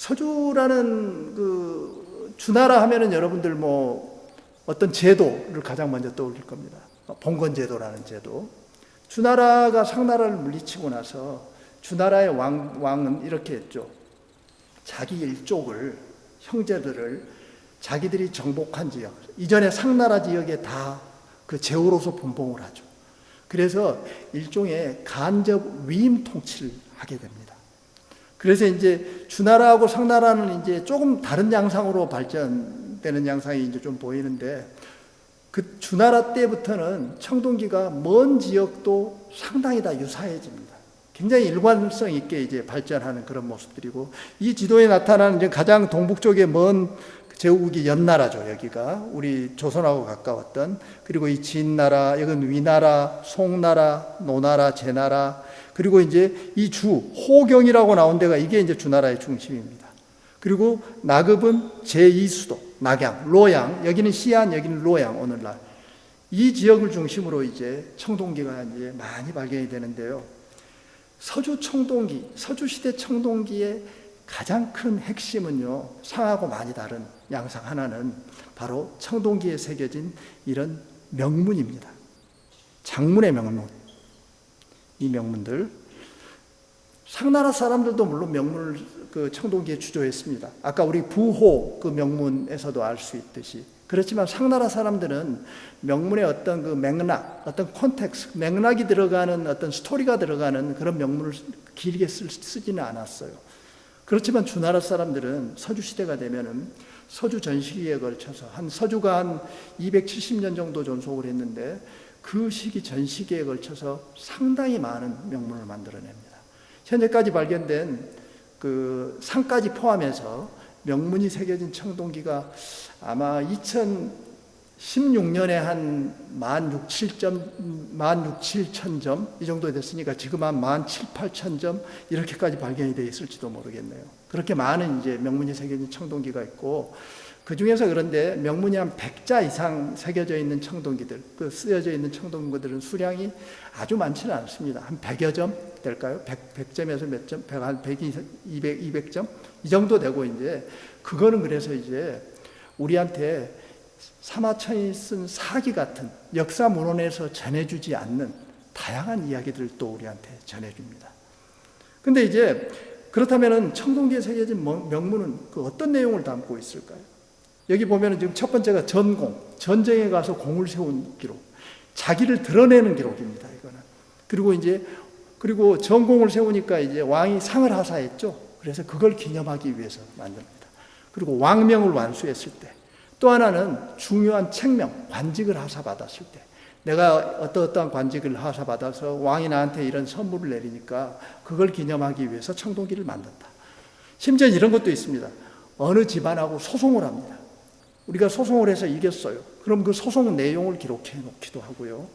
서주라는 그 주나라 하면은 여러분들 뭐 어떤 제도를 가장 먼저 떠올릴 겁니다. 봉건제도라는 제도. 주나라가 상나라를 물리치고 나서 주나라의 왕은 이렇게 했죠. 자기 일족을, 형제들을 자기들이 정복한 지역, 이전에 상나라 지역에 다 그 제후로서 분봉을 하죠. 그래서 일종의 간접 위임 통치를 하게 됩니다. 그래서 이제 주나라하고 상나라는 이제 조금 다른 양상으로 발전되는 양상이 이제 좀 보이는데, 그 주나라 때부터는 청동기가 먼 지역도 상당히 다 유사해집니다. 굉장히 일관성 있게 이제 발전하는 그런 모습들이고, 이 지도에 나타나는 이제 가장 동북쪽에 먼 제후국이 연나라죠. 여기가 우리 조선하고 가까웠던. 그리고 이 진나라, 여기는 위나라, 송나라, 노나라, 제나라, 그리고 이제 이 주 호경이라고 나온 데가 이게 이제 주나라의 중심입니다. 그리고 나급은 제2수도 낙양, 로양, 여기는 시안, 여기는 로양. 오늘날 이 지역을 중심으로 이제 청동기가 이제 많이 발견이 되는데요. 서주 청동기, 서주시대 청동기의 가장 큰 핵심은요, 상하고 많이 다른 양상 하나는 바로 청동기에 새겨진 이런 명문입니다. 장문의 명문. 이 명문들, 상나라 사람들도 물론 명문을 그 청동기에 주조했습니다. 아까 우리 부호 그 명문에서도 알 수 있듯이. 그렇지만 상나라 사람들은 명문의 어떤 그 맥락, 어떤 콘텍스트, 맥락이 들어가는 어떤 스토리가 들어가는 그런 명문을 길게 쓰지는 않았어요. 그렇지만 주나라 사람들은 서주시대가 되면은 서주 전시기에 걸쳐서 서주가 한 270년 정도 존속을 했는데, 그 시기 전시기에 걸쳐서 상당히 많은 명문을 만들어냅니다. 현재까지 발견된 그 상까지 포함해서 명문이 새겨진 청동기가 아마 2016년에 한 16,700점 이 정도 됐으니까 지금 한 17,000~18,000점 이렇게까지 발견이 되어 있을지도 모르겠네요. 그렇게 많은 이제 명문이 새겨진 청동기가 있고, 그 중에서 그런데 명문이 한 100자 이상 새겨져 있는 청동기들, 그 쓰여져 있는 청동기들은 수량이 아주 많지는 않습니다. 한 100여 점 될까요? 100점에서 몇 점? 한 100, 200점? 이 정도 되고, 이제 그거는 그래서 이제 우리한테 사마천이 쓴 사기 같은 역사 문헌에서 전해주지 않는 다양한 이야기들을 또 우리한테 전해줍니다. 근데 이제 그렇다면은 청동기에 새겨진 명문은 그 어떤 내용을 담고 있을까요? 여기 보면은 지금 첫 번째가 전공, 전쟁에 가서 공을 세운 기록, 자기를 드러내는 기록입니다. 이거는. 그리고 전공을 세우니까 이제 왕이 상을 하사했죠. 그래서 그걸 기념하기 위해서 만듭니다. 그리고 왕명을 완수했을 때, 또 하나는 중요한 책명, 관직을 하사받았을 때, 내가 어떠한 관직을 하사받아서 왕이 나한테 이런 선물을 내리니까 그걸 기념하기 위해서 청동기를 만든다. 심지어 이런 것도 있습니다. 어느 집안하고 소송을 합니다. 우리가 소송을 해서 이겼어요. 그럼 그 소송 내용을 기록해 놓기도 하고요.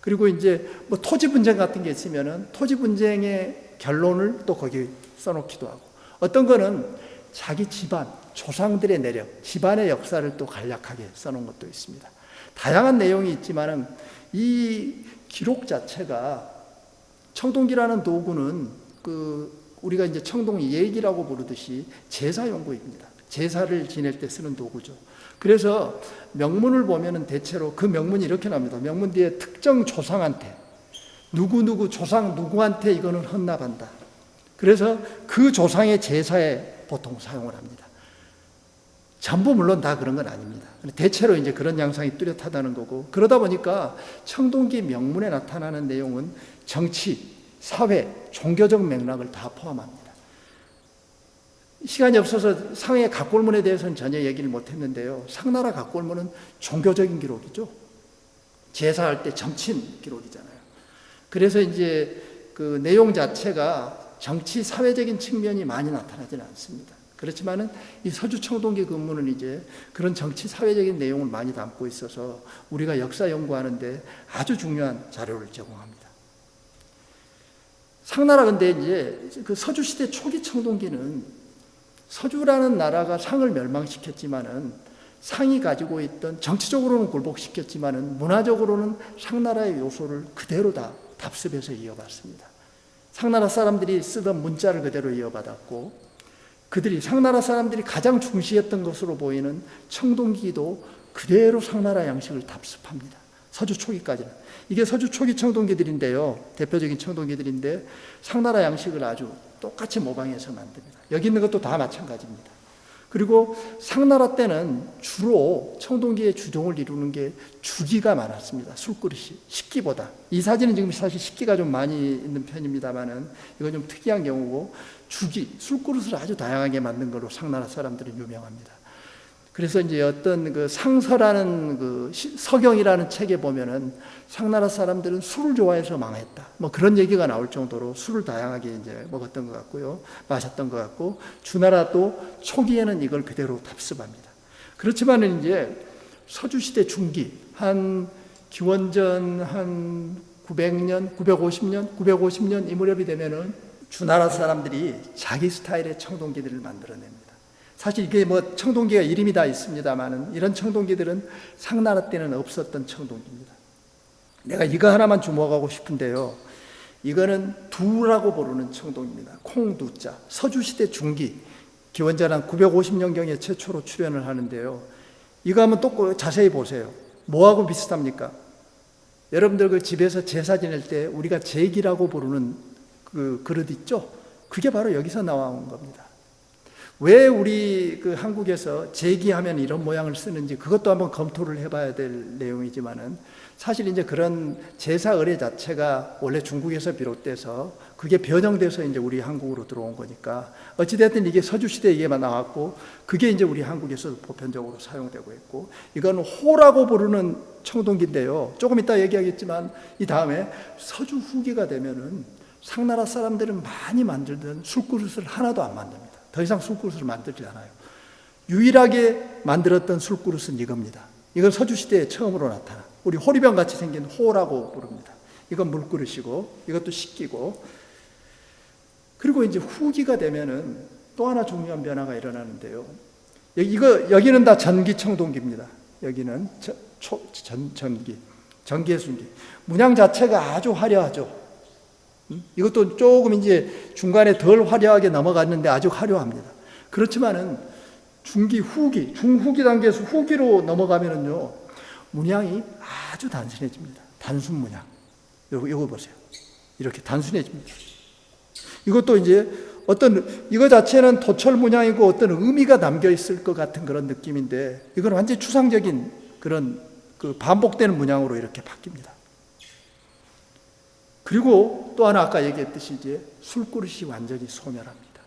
그리고 이제 뭐 토지 분쟁 같은 게 있으면은 토지 분쟁의 결론을 또 거기 써놓기도 하고, 어떤 거는 자기 집안, 조상들의 내력, 집안의 역사를 또 간략하게 써놓은 것도 있습니다. 다양한 내용이 있지만은 이 기록 자체가, 청동기라는 도구는 우리가 이제 청동 예기라고 부르듯이 제사 용구입니다. 제사를 지낼 때 쓰는 도구죠. 그래서 명문을 보면은 대체로 그 명문이 이렇게 나옵니다. 명문 뒤에 특정 조상한테, 누구누구 조상 누구한테 이거는 헌납한다. 그래서 그 조상의 제사에 보통 사용을 합니다. 전부 물론 다 그런 건 아닙니다. 대체로 이제 그런 양상이 뚜렷하다는 거고, 그러다 보니까 청동기 명문에 나타나는 내용은 정치, 사회, 종교적 맥락을 다 포함합니다. 시간이 없어서 상의 각골문에 대해서는 전혀 얘기를 못했는데요. 상나라 각골문은 종교적인 기록이죠. 제사할 때 정치인 기록이잖아요. 그래서 이제 그 내용 자체가 정치, 사회적인 측면이 많이 나타나지는 않습니다. 그렇지만은 이 서주 청동기 근문은 이제 그런 정치, 사회적인 내용을 많이 담고 있어서 우리가 역사 연구하는데 아주 중요한 자료를 제공합니다. 상나라 근데 이제 그 서주시대 초기 청동기는 서주라는 나라가 상을 멸망시켰지만은 상이 가지고 있던, 정치적으로는 굴복시켰지만은 문화적으로는 상나라의 요소를 그대로 다 답습해서 이어받습니다. 상나라 사람들이 쓰던 문자를 그대로 이어받았고, 그들이 상나라 사람들이 가장 중시했던 것으로 보이는 청동기도 그대로 상나라 양식을 답습합니다. 서주 초기까지는. 이게 서주 초기 청동기들인데요. 대표적인 청동기들인데 상나라 양식을 아주 똑같이 모방해서 만듭니다. 여기 있는 것도 다 마찬가지입니다. 그리고 상나라 때는 주로 청동기의 주종을 이루는 게 주기가 많았습니다. 술그릇이 식기보다. 이 사진은 지금 사실 식기가 좀 많이 있는 편입니다만은 이건 좀 특이한 경우고, 주기, 술그릇을 아주 다양하게 만든 걸로 상나라 사람들은 유명합니다. 그래서 이제 어떤 그 상서라는 그 서경이라는 책에 보면은 상나라 사람들은 술을 좋아해서 망했다, 뭐 그런 얘기가 나올 정도로 술을 다양하게 이제 먹었던 것 같고요, 마셨던 것 같고, 주나라도 초기에는 이걸 그대로 답습합니다. 그렇지만은 이제 서주시대 중기, 한 기원전 한 900년, 950년 이 무렵이 되면은 주나라 사람들이 자기 스타일의 청동기들을 만들어냅니다. 사실 이게 뭐 청동기가 이름이 다 있습니다만은 이런 청동기들은 상나라 때는 없었던 청동기입니다. 내가 이거 하나만 주목하고 싶은데요. 이거는 두라고 부르는 청동기입니다. 콩두자. 서주시대 중기, 기원전 한 950년경에 최초로 출현을 하는데요. 이거 한번 또 자세히 보세요. 뭐하고 비슷합니까? 여러분들 그 집에서 제사 지낼 때 우리가 제기라고 부르는 그 그릇 있죠? 그게 바로 여기서 나온 겁니다. 왜 우리 그 한국에서 제기하면 이런 모양을 쓰는지 그것도 한번 검토를 해봐야 될 내용이지만은, 사실 이제 그런 제사 의례 자체가 원래 중국에서 비롯돼서 그게 변형돼서 이제 우리 한국으로 들어온 거니까, 어찌됐든 이게 서주시대에 이게만 나왔고, 그게 이제 우리 한국에서도 보편적으로 사용되고 있고, 이건 호라고 부르는 청동기인데요. 조금 이따 얘기하겠지만 이 다음에 서주 후기가 되면은 상나라 사람들은 많이 만들던 술그릇을 하나도 안 만듭니다. 더 이상 술그릇을 만들지 않아요. 유일하게 만들었던 술그릇은 이겁니다. 이건 서주시대에 처음으로 나타나, 우리 호리병 같이 생긴 호라고 부릅니다. 이건 물그릇이고, 이것도 식기고. 그리고 이제 후기가 되면은 또 하나 중요한 변화가 일어나는데요. 여기는 다 전기 청동기입니다. 여기는 전기의 순기. 문양 자체가 아주 화려하죠. 이것도 조금 이제 중간에 덜 화려하게 넘어갔는데 아주 화려합니다. 그렇지만은 중기, 후기, 중후기 단계에서 후기로 넘어가면은요, 문양이 아주 단순해집니다. 단순 문양. 요거 보세요. 이렇게 단순해집니다. 이것도 이제 이거 자체는 도철 문양이고 어떤 의미가 담겨 있을 것 같은 그런 느낌인데, 이건 완전히 추상적인 그런 그 반복되는 문양으로 이렇게 바뀝니다. 그리고 또 하나 아까 얘기했듯이 이제 술그릇이 완전히 소멸합니다.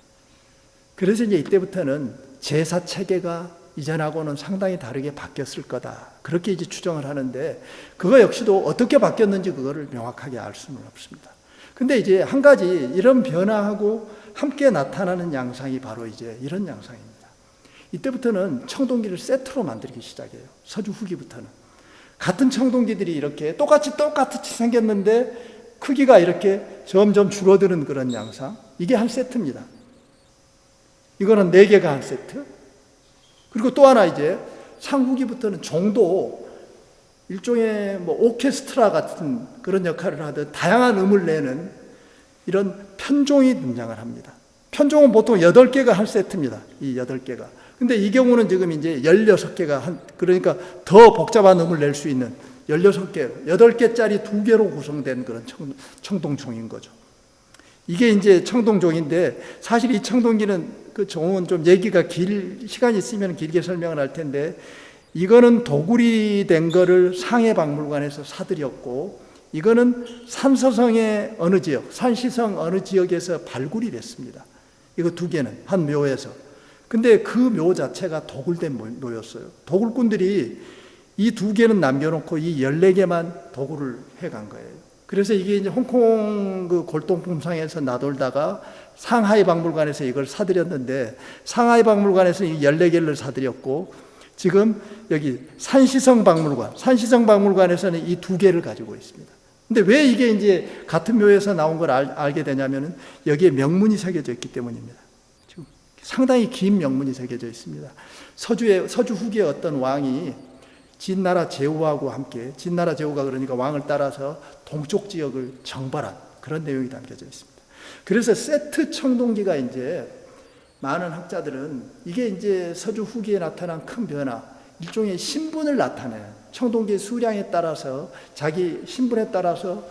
그래서 이제 이때부터는 제사 체계가 이전하고는 상당히 다르게 바뀌었을 거다, 그렇게 이제 추정을 하는데, 그거 역시도 어떻게 바뀌었는지 그거를 명확하게 알 수는 없습니다. 근데 이제 한 가지 이런 변화하고 함께 나타나는 양상이 바로 이제 이런 양상입니다. 이때부터는 청동기를 세트로 만들기 시작해요. 서주 후기부터는 같은 청동기들이 이렇게 똑같이 생겼는데 크기가 이렇게 점점 줄어드는 그런 양상, 이게 한 세트입니다. 이거는 4개가 한 세트. 그리고 또 하나 이제 상후기부터는 종도 일종의 뭐 오케스트라 같은 그런 역할을 하듯 다양한 음을 내는 이런 편종이 등장을 합니다. 편종은 보통 8개가 한 세트입니다. 이 8개가. 근데 이 경우는 지금 이제 16개가 그러니까 더 복잡한 음을 낼 수 있는 16개, 8개짜리 2개로 구성된 그런 청동종인 거죠. 이게 이제 청동종인데, 사실 이 청동기는 그 종은 좀 얘기가 시간이 있으면 길게 설명을 할 텐데, 이거는 도굴이 된 거를 상해박물관에서 사들였고, 이거는 산서성의 어느 지역, 산시성 어느 지역에서 발굴이 됐습니다. 이거 2개는 한 묘에서. 근데 그 묘 자체가 도굴된 묘였어요. 도굴꾼들이 이 2개는 남겨놓고 이 14개만 도굴을 해간 거예요. 그래서 이게 이제 홍콩 그 골동품상에서 나돌다가 상하이 박물관에서 이걸 사들였는데, 상하이 박물관에서 이 14개를 사들였고, 지금 여기 산시성 박물관에서는 이 2개를 가지고 있습니다. 근데 왜 이게 이제 같은 묘에서 나온 걸 알게 되냐면은 여기에 명문이 새겨져 있기 때문입니다. 지금 상당히 긴 명문이 새겨져 있습니다. 서주 후기의 어떤 왕이 진나라 제후하고 함께, 진나라 제후가 그러니까 왕을 따라서 동쪽 지역을 정벌한 그런 내용이 담겨져 있습니다. 그래서 세트 청동기가 이제 많은 학자들은 이게 이제 서주 후기에 나타난 큰 변화, 일종의 신분을 나타내요. 청동기의 수량에 따라서, 자기 신분에 따라서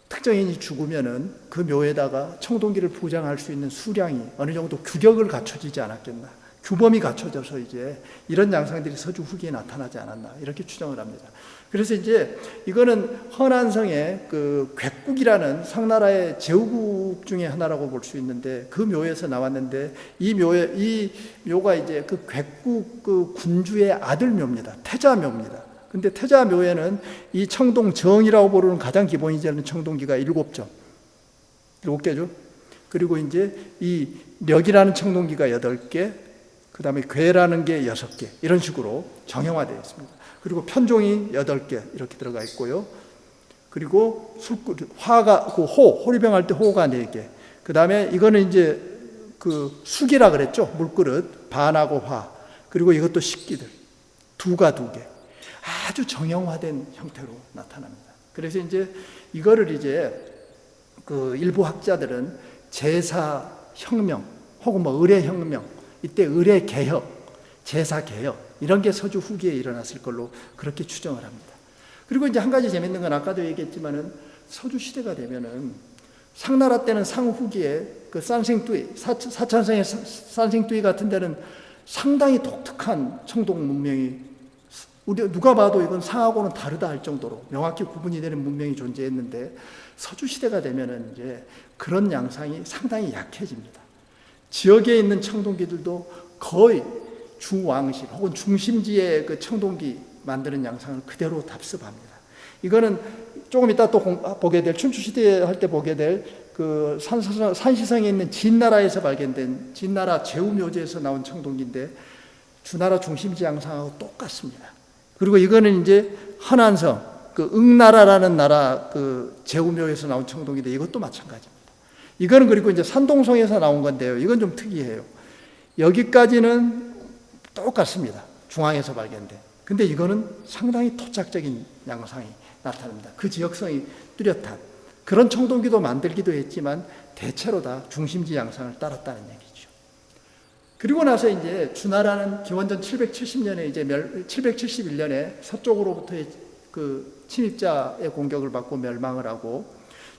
특정인이 죽으면은 그 묘에다가 청동기를 포장할 수 있는 수량이 어느 정도 규격을 갖춰지지 않았겠나. 규범이 갖춰져서 이제 이런 양상들이 서주 후기에 나타나지 않았나. 이렇게 추정을 합니다. 그래서 이제 이거는 허난성의 그 괘국이라는 상나라의 제후국 중에 하나라고 볼 수 있는데 그 묘에서 나왔는데 이 묘가 이제 그 괘국 그 군주의 아들 묘입니다. 태자묘입니다. 근데 태자묘에는 이 청동정이라고 부르는 가장 기본이되는 청동기가 7점. 7개죠. 그리고 이제 이 멱이라는 청동기가 8개, 그 다음에 괴라는 게 6개, 이런 식으로 정형화되어 있습니다. 그리고 편종이 8개 이렇게 들어가 있고요. 그리고 화가, 그 호리병할 때 호가 4개. 그 다음에 이거는 이제 그 숙이라 그랬죠. 물그릇, 반하고 화. 그리고 이것도 식기들. 두가 2개. 아주 정형화된 형태로 나타납니다. 그래서 이제 이거를 이제 그 일부 학자들은 제사혁명 혹은 뭐 의례혁명, 이때 의례개혁, 제사개혁 이런 게 서주 후기에 일어났을 걸로 그렇게 추정을 합니다. 그리고 이제 한 가지 재밌는 건 아까도 얘기했지만은 서주 시대가 되면은 상나라 때는 상 후기에 그 산생뚜이, 사천성의 산생뚜이 같은 데는 상당히 독특한 청동 문명이 우리 누가 봐도 이건 상하고는 다르다 할 정도로 명확히 구분이 되는 문명이 존재했는데 서주 시대가 되면은 이제 그런 양상이 상당히 약해집니다. 지역에 있는 청동기들도 거의 중왕실 혹은 중심지의 그 청동기 만드는 양상을 그대로 답습합니다. 이거는 조금 이따 또 보게 될 춘추시대 할 때 보게 될 그 산시성에 있는 진나라에서 발견된 진나라 제후묘지에서 나온 청동기인데 주나라 중심지 양상하고 똑같습니다. 그리고 이거는 이제 허난성, 그 응나라라는 나라 그 제후묘에서 나온 청동기인데 이것도 마찬가지입니다. 이거는 그리고 이제 산동성에서 나온 건데요. 이건 좀 특이해요. 여기까지는 똑같습니다. 중앙에서 발견된. 근데 이거는 상당히 토착적인 양상이 나타납니다. 그 지역성이 뚜렷한 그런 청동기도 만들기도 했지만 대체로 다 중심지 양상을 따랐다는 얘기죠. 그리고 나서 이제 주나라는 기원전 770년에 이제 771년에 서쪽으로부터의 그 침입자의 공격을 받고 멸망을 하고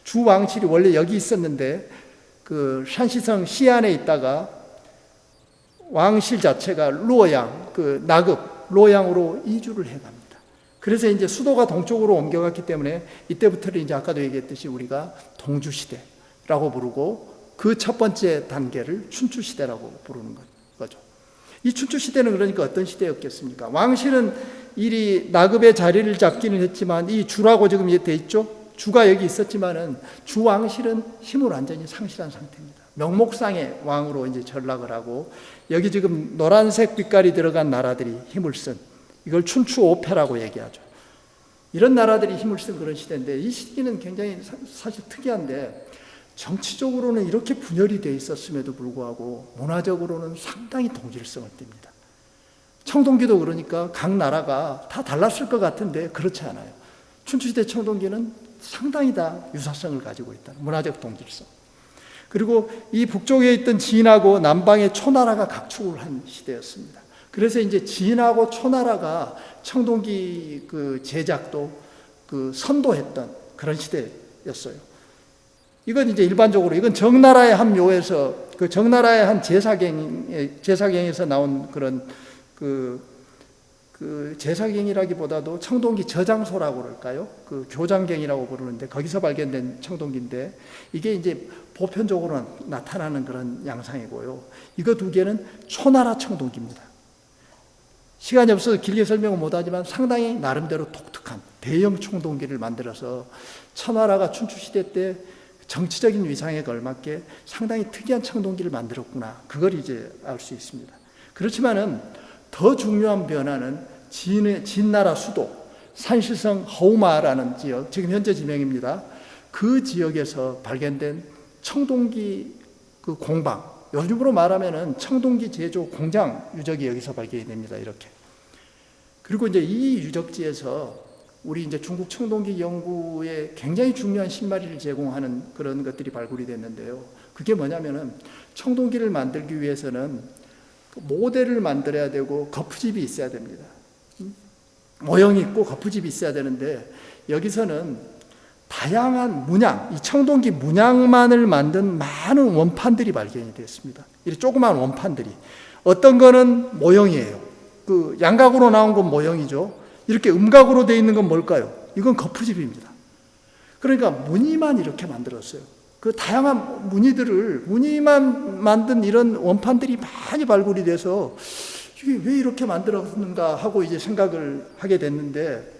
주 왕실이 원래 여기 있었는데 그 샨시성 시안에 있다가 왕실 자체가 루어양, 그 나급 로양으로 이주를 해갑니다. 그래서 이제 수도가 동쪽으로 옮겨갔기 때문에 이때부터는 이제 아까도 얘기했듯이 우리가 동주시대라고 부르고 그 첫 번째 단계를 춘추시대라고 부르는 거죠. 이 춘추시대는 그러니까 어떤 시대였겠습니까? 왕실은 이리 나급의 자리를 잡기는 했지만 이 주라고 지금 돼 있죠? 주가 여기 있었지만은 주 왕실은 힘을 완전히 상실한 상태입니다. 명목상의 왕으로 이제 전락을 하고 여기 지금 노란색 빛깔이 들어간 나라들이 힘을 쓴 이걸 춘추오패라고 얘기하죠. 이런 나라들이 힘을 쓴 그런 시대인데 이 시기는 굉장히 사실 특이한데 정치적으로는 이렇게 분열이 돼 있었음에도 불구하고 문화적으로는 상당히 동질성을 띱니다. 청동기도 그러니까 각 나라가 다 달랐을 것 같은데 그렇지 않아요. 춘추시대 청동기는 상당히 다 유사성을 가지고 있다. 문화적 동질성. 그리고 이 북쪽에 있던 진하고 남방의 초나라가 각축을 한 시대였습니다. 그래서 이제 진하고 초나라가 청동기 그 제작도 그 선도했던 그런 시대였어요. 이건 이제 일반적으로 이건 정나라의 한 묘에서 그 정나라의 한 제사경에서 나온 그런 그 제사경이라기보다도 청동기 저장소라고 그럴까요? 그 교장경이라고 부르는데 거기서 발견된 청동기인데 이게 이제 보편적으로 나타나는 그런 양상이고요. 이거 두 개는 초나라 청동기입니다. 시간이 없어서 길게 설명은 못하지만 상당히 나름대로 독특한 대형 청동기를 만들어서 천하라가 춘추시대 때 정치적인 위상에 걸맞게 상당히 특이한 청동기를 만들었구나. 그걸 이제 알 수 있습니다. 그렇지만은 더 중요한 변화는 진나라 수도 산시성 허우마라는 지역, 지금 현재 지명입니다. 그 지역에서 발견된 청동기 그 공방, 요즘으로 말하면은 청동기 제조 공장 유적이 여기서 발견이 됩니다. 이렇게. 그리고 이제 이 유적지에서 우리 이제 중국 청동기 연구에 굉장히 중요한 실마리를 제공하는 그런 것들이 발굴이 됐는데요. 그게 뭐냐면은 청동기를 만들기 위해서는 모델을 만들어야 되고 거푸집이 있어야 됩니다. 모형이 있고 거푸집이 있어야 되는데 여기서는 다양한 문양, 이 청동기 문양만을 만든 많은 원판들이 발견이 됐습니다. 이렇게 조그마한 원판들이. 어떤 거는 모형이에요. 그 양각으로 나온 건 모형이죠. 이렇게 음각으로 되어 있는 건 뭘까요? 이건 거푸집입니다. 그러니까 무늬만 이렇게 만들었어요. 그 다양한 무늬만 만든 이런 원판들이 많이 발굴이 돼서 이게 왜 이렇게 만들었는가 하고 이제 생각을 하게 됐는데,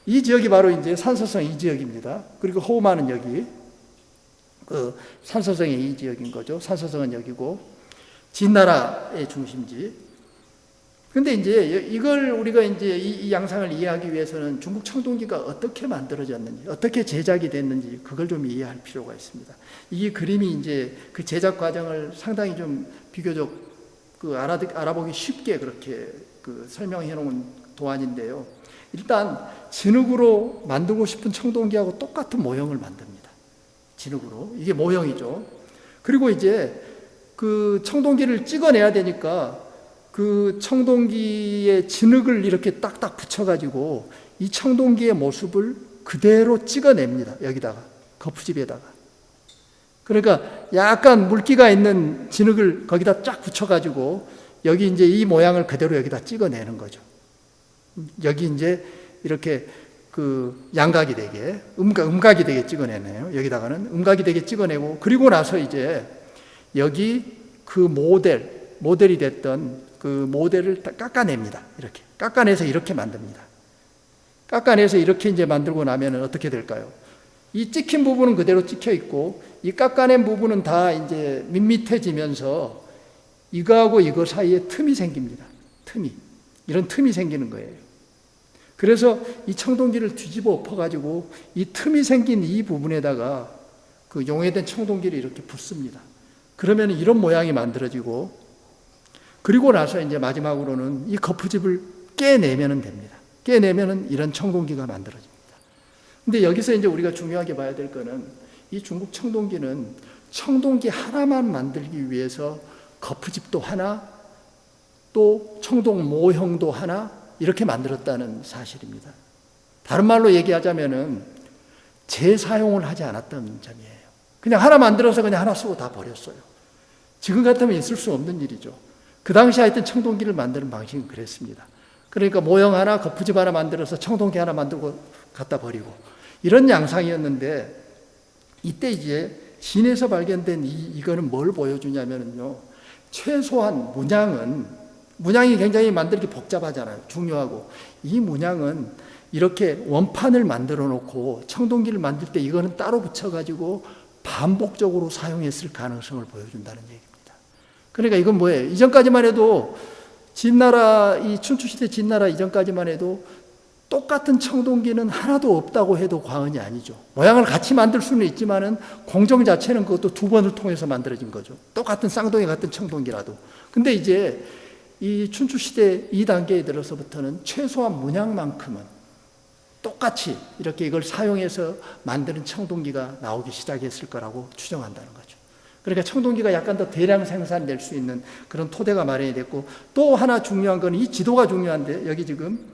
이 지역이 바로 이제 산서성 이 지역입니다. 그리고 호우마는 여기, 그 산서성의 이 지역인 거죠. 산서성은 여기고, 진나라의 중심지. 근데 이제 이걸 우리가 이제 이 양상을 이해하기 위해서는 중국 청동기가 어떻게 만들어졌는지, 어떻게 제작이 됐는지 그걸 좀 이해할 필요가 있습니다. 이 그림이 이제 그 제작 과정을 상당히 좀 비교적 그 알아보기 쉽게 그렇게 그 설명해 놓은 도안인데요. 일단 진흙으로 만들고 싶은 청동기하고 똑같은 모형을 만듭니다. 진흙으로. 이게 모형이죠. 그리고 이제 그 청동기를 찍어내야 되니까 그 청동기의 진흙을 이렇게 딱딱 붙여가지고 이 청동기의 모습을 그대로 찍어냅니다. 여기다가, 거푸집에다가. 그러니까 약간 물기가 있는 진흙을 거기다 쫙 붙여가지고 여기 이제 이 모양을 그대로 여기다 찍어내는 거죠. 여기 이제 이렇게 그 양각이 되게, 음각이 되게 찍어내네요. 여기다가는 음각이 되게 찍어내고, 그리고 나서 이제 여기 그 모델이 됐던 그 모델을 깎아냅니다. 이렇게 깎아내서 이렇게 만듭니다. 깎아내서 이렇게 이제 만들고 나면 어떻게 될까요? 이 찍힌 부분은 그대로 찍혀 있고, 이 깎아낸 부분은 다 이제 밋밋해지면서 이거하고 이거 사이에 틈이 생깁니다. 이런 틈이 생기는 거예요. 그래서 이 청동기를 뒤집어 엎어가지고 이 틈이 생긴 이 부분에다가 그 용해된 청동기를 이렇게 붓습니다. 그러면 이런 모양이 만들어지고, 그리고 나서 이제 마지막으로는 이 거푸집을 깨내면 됩니다. 깨내면 이런 청동기가 만들어집니다. 근데 여기서 이제 우리가 중요하게 봐야 될 거는, 이 중국 청동기는 청동기 하나만 만들기 위해서 거푸집도 하나, 또 청동 모형도 하나 이렇게 만들었다는 사실입니다. 다른 말로 얘기하자면은 재사용을 하지 않았던 점이에요. 그냥 하나 만들어서 그냥 하나 쓰고 다 버렸어요. 지금 같으면 있을 수 없는 일이죠. 그 당시 하여튼 청동기를 만드는 방식은 그랬습니다. 그러니까 모형 하나, 거푸집 하나 만들어서 청동기 하나 만들고 갖다 버리고, 이런 양상이었는데, 이때 이제 진에서 발견된 이거는 뭘 보여주냐면요, 최소한 문양이 굉장히 만들기 복잡하잖아요. 중요하고. 이 문양은 이렇게 원판을 만들어 놓고 청동기를 만들 때 이거는 따로 붙여가지고 반복적으로 사용했을 가능성을 보여준다는 얘기입니다. 그러니까 이건 뭐예요? 이전까지만 해도 이 춘추시대 진나라 이전까지만 해도 똑같은 청동기는 하나도 없다고 해도 과언이 아니죠. 모양을 같이 만들 수는 있지만은 공정 자체는 그것도 두 번을 통해서 만들어진 거죠. 똑같은 쌍둥이 같은 청동기라도. 근데 이제 이 춘추시대 2단계에 들어서부터는 최소한 문양만큼은 똑같이 이렇게 이걸 사용해서 만드는 청동기가 나오기 시작했을 거라고 추정한다는 거죠. 그러니까 청동기가 약간 더 대량 생산될 수 있는 그런 토대가 마련이 됐고, 또 하나 중요한 건 이 지도가 중요한데, 여기 지금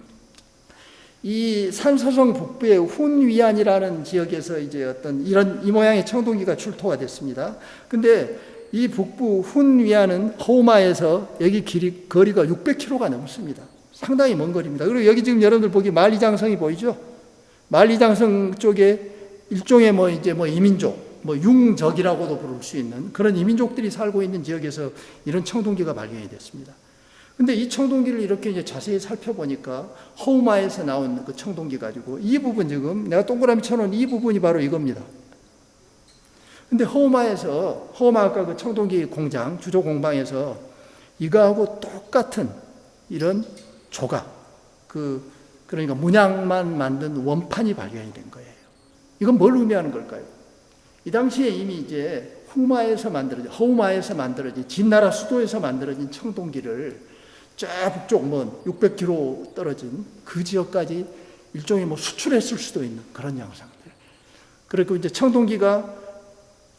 이 산서성 북부의 훈위안이라는 지역에서 이제 어떤 이 모양의 청동기가 출토가 됐습니다. 근데 이 북부 훈위안은 허우마에서 여기 거리가 600km가 넘습니다. 상당히 먼 거리입니다. 그리고 여기 지금 여러분들 보기 만리장성이 보이죠? 만리장성 쪽에 일종의 이민족, 융적이라고도 부를 수 있는 그런 이민족들이 살고 있는 지역에서 이런 청동기가 발견이 됐습니다. 근데 이 청동기를 이렇게 이제 자세히 살펴보니까 허우마에서 나온 그 청동기 가지고 이 부분, 지금 내가 동그라미 쳐놓은 이 부분이 바로 이겁니다. 근데 허우마 아까 그 청동기 공장, 주조 공방에서 이거하고 똑같은 이런 조각, 그러니까 문양만 만든 원판이 발견이 된 거예요. 이건 뭘 의미하는 걸까요? 이 당시에 이미 이제 허우마에서 만들어진 진나라 수도에서 만들어진 청동기를 쫙 북쪽 600km 떨어진 그 지역까지 일종의 수출했을 수도 있는 그런 양상들. 그리고 이제 청동기가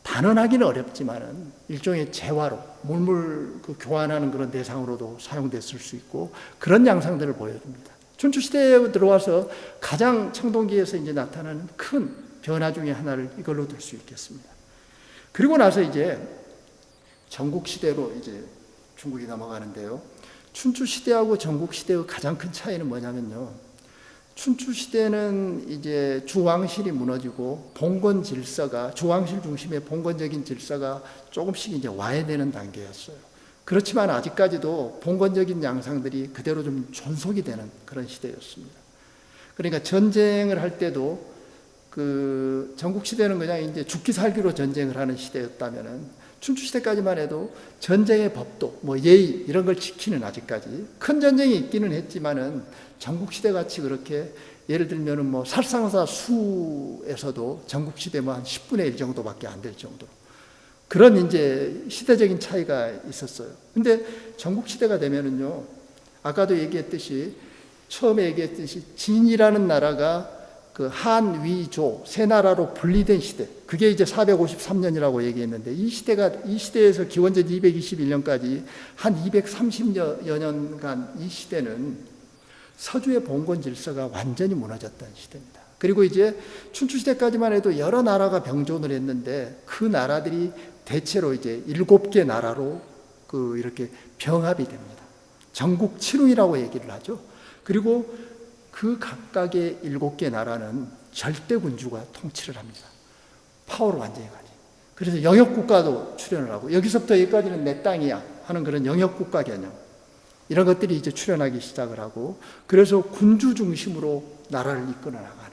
단언하기는 어렵지만은 일종의 재화로 물물 교환하는 그런 대상으로도 사용됐을 수 있고 그런 양상들을 보여줍니다. 춘추 시대에 들어와서 가장 청동기에서 이제 나타나는 큰 변화 중에 하나를 이걸로 들 수 있겠습니다. 그리고 나서 이제 전국 시대로 이제 중국이 넘어가는데요. 춘추 시대하고 전국 시대의 가장 큰 차이는 뭐냐면요. 춘추 시대는 이제 주왕실이 무너지고 봉건 질서가 주왕실 중심의 봉건적인 질서가 조금씩 이제 와해되는 단계였어요. 그렇지만 아직까지도 봉건적인 양상들이 그대로 좀 존속이 되는 그런 시대였습니다. 그러니까 전쟁을 할 때도 그 전국 시대는 그냥 이제 죽기 살기로 전쟁을 하는 시대였다면은 춘추 시대까지만 해도 전쟁의 법도 뭐 예의 이런 걸 지키는 아직까지 큰 전쟁이 있기는 했지만은 전국 시대 같이 그렇게 예를 들면은 뭐 살상사 수에서도 전국 시대 뭐 한 10분의 1 정도밖에 안 될 정도로 그런 이제 시대적인 차이가 있었어요. 근데 전국 시대가 되면은요, 아까도 얘기했듯이 처음에 얘기했듯이 진이라는 나라가 그 한위조 세 나라로 분리된 시대, 그게 이제 453년이라고 얘기했는데 이 시대에서 기원전 221년까지 한 230여 년간 이 시대는 서주의 봉건 질서가 완전히 무너졌던 시대입니다. 그리고 이제 춘추 시대까지만 해도 여러 나라가 병존을 했는데 그 나라들이 대체로 이제 7개 나라로 그 이렇게 병합이 됩니다. 전국 칠웅이라고 얘기를 하죠. 그리고 그 각각의 7개 나라는 절대 군주가 통치를 합니다. 파워를 완전히 가지. 그래서 영역국가도 출현을 하고 여기서부터 여기까지는 내 땅이야 하는 그런 영역국가 개념 이런 것들이 이제 출현하기 시작을 하고 그래서 군주 중심으로 나라를 이끌어 나가는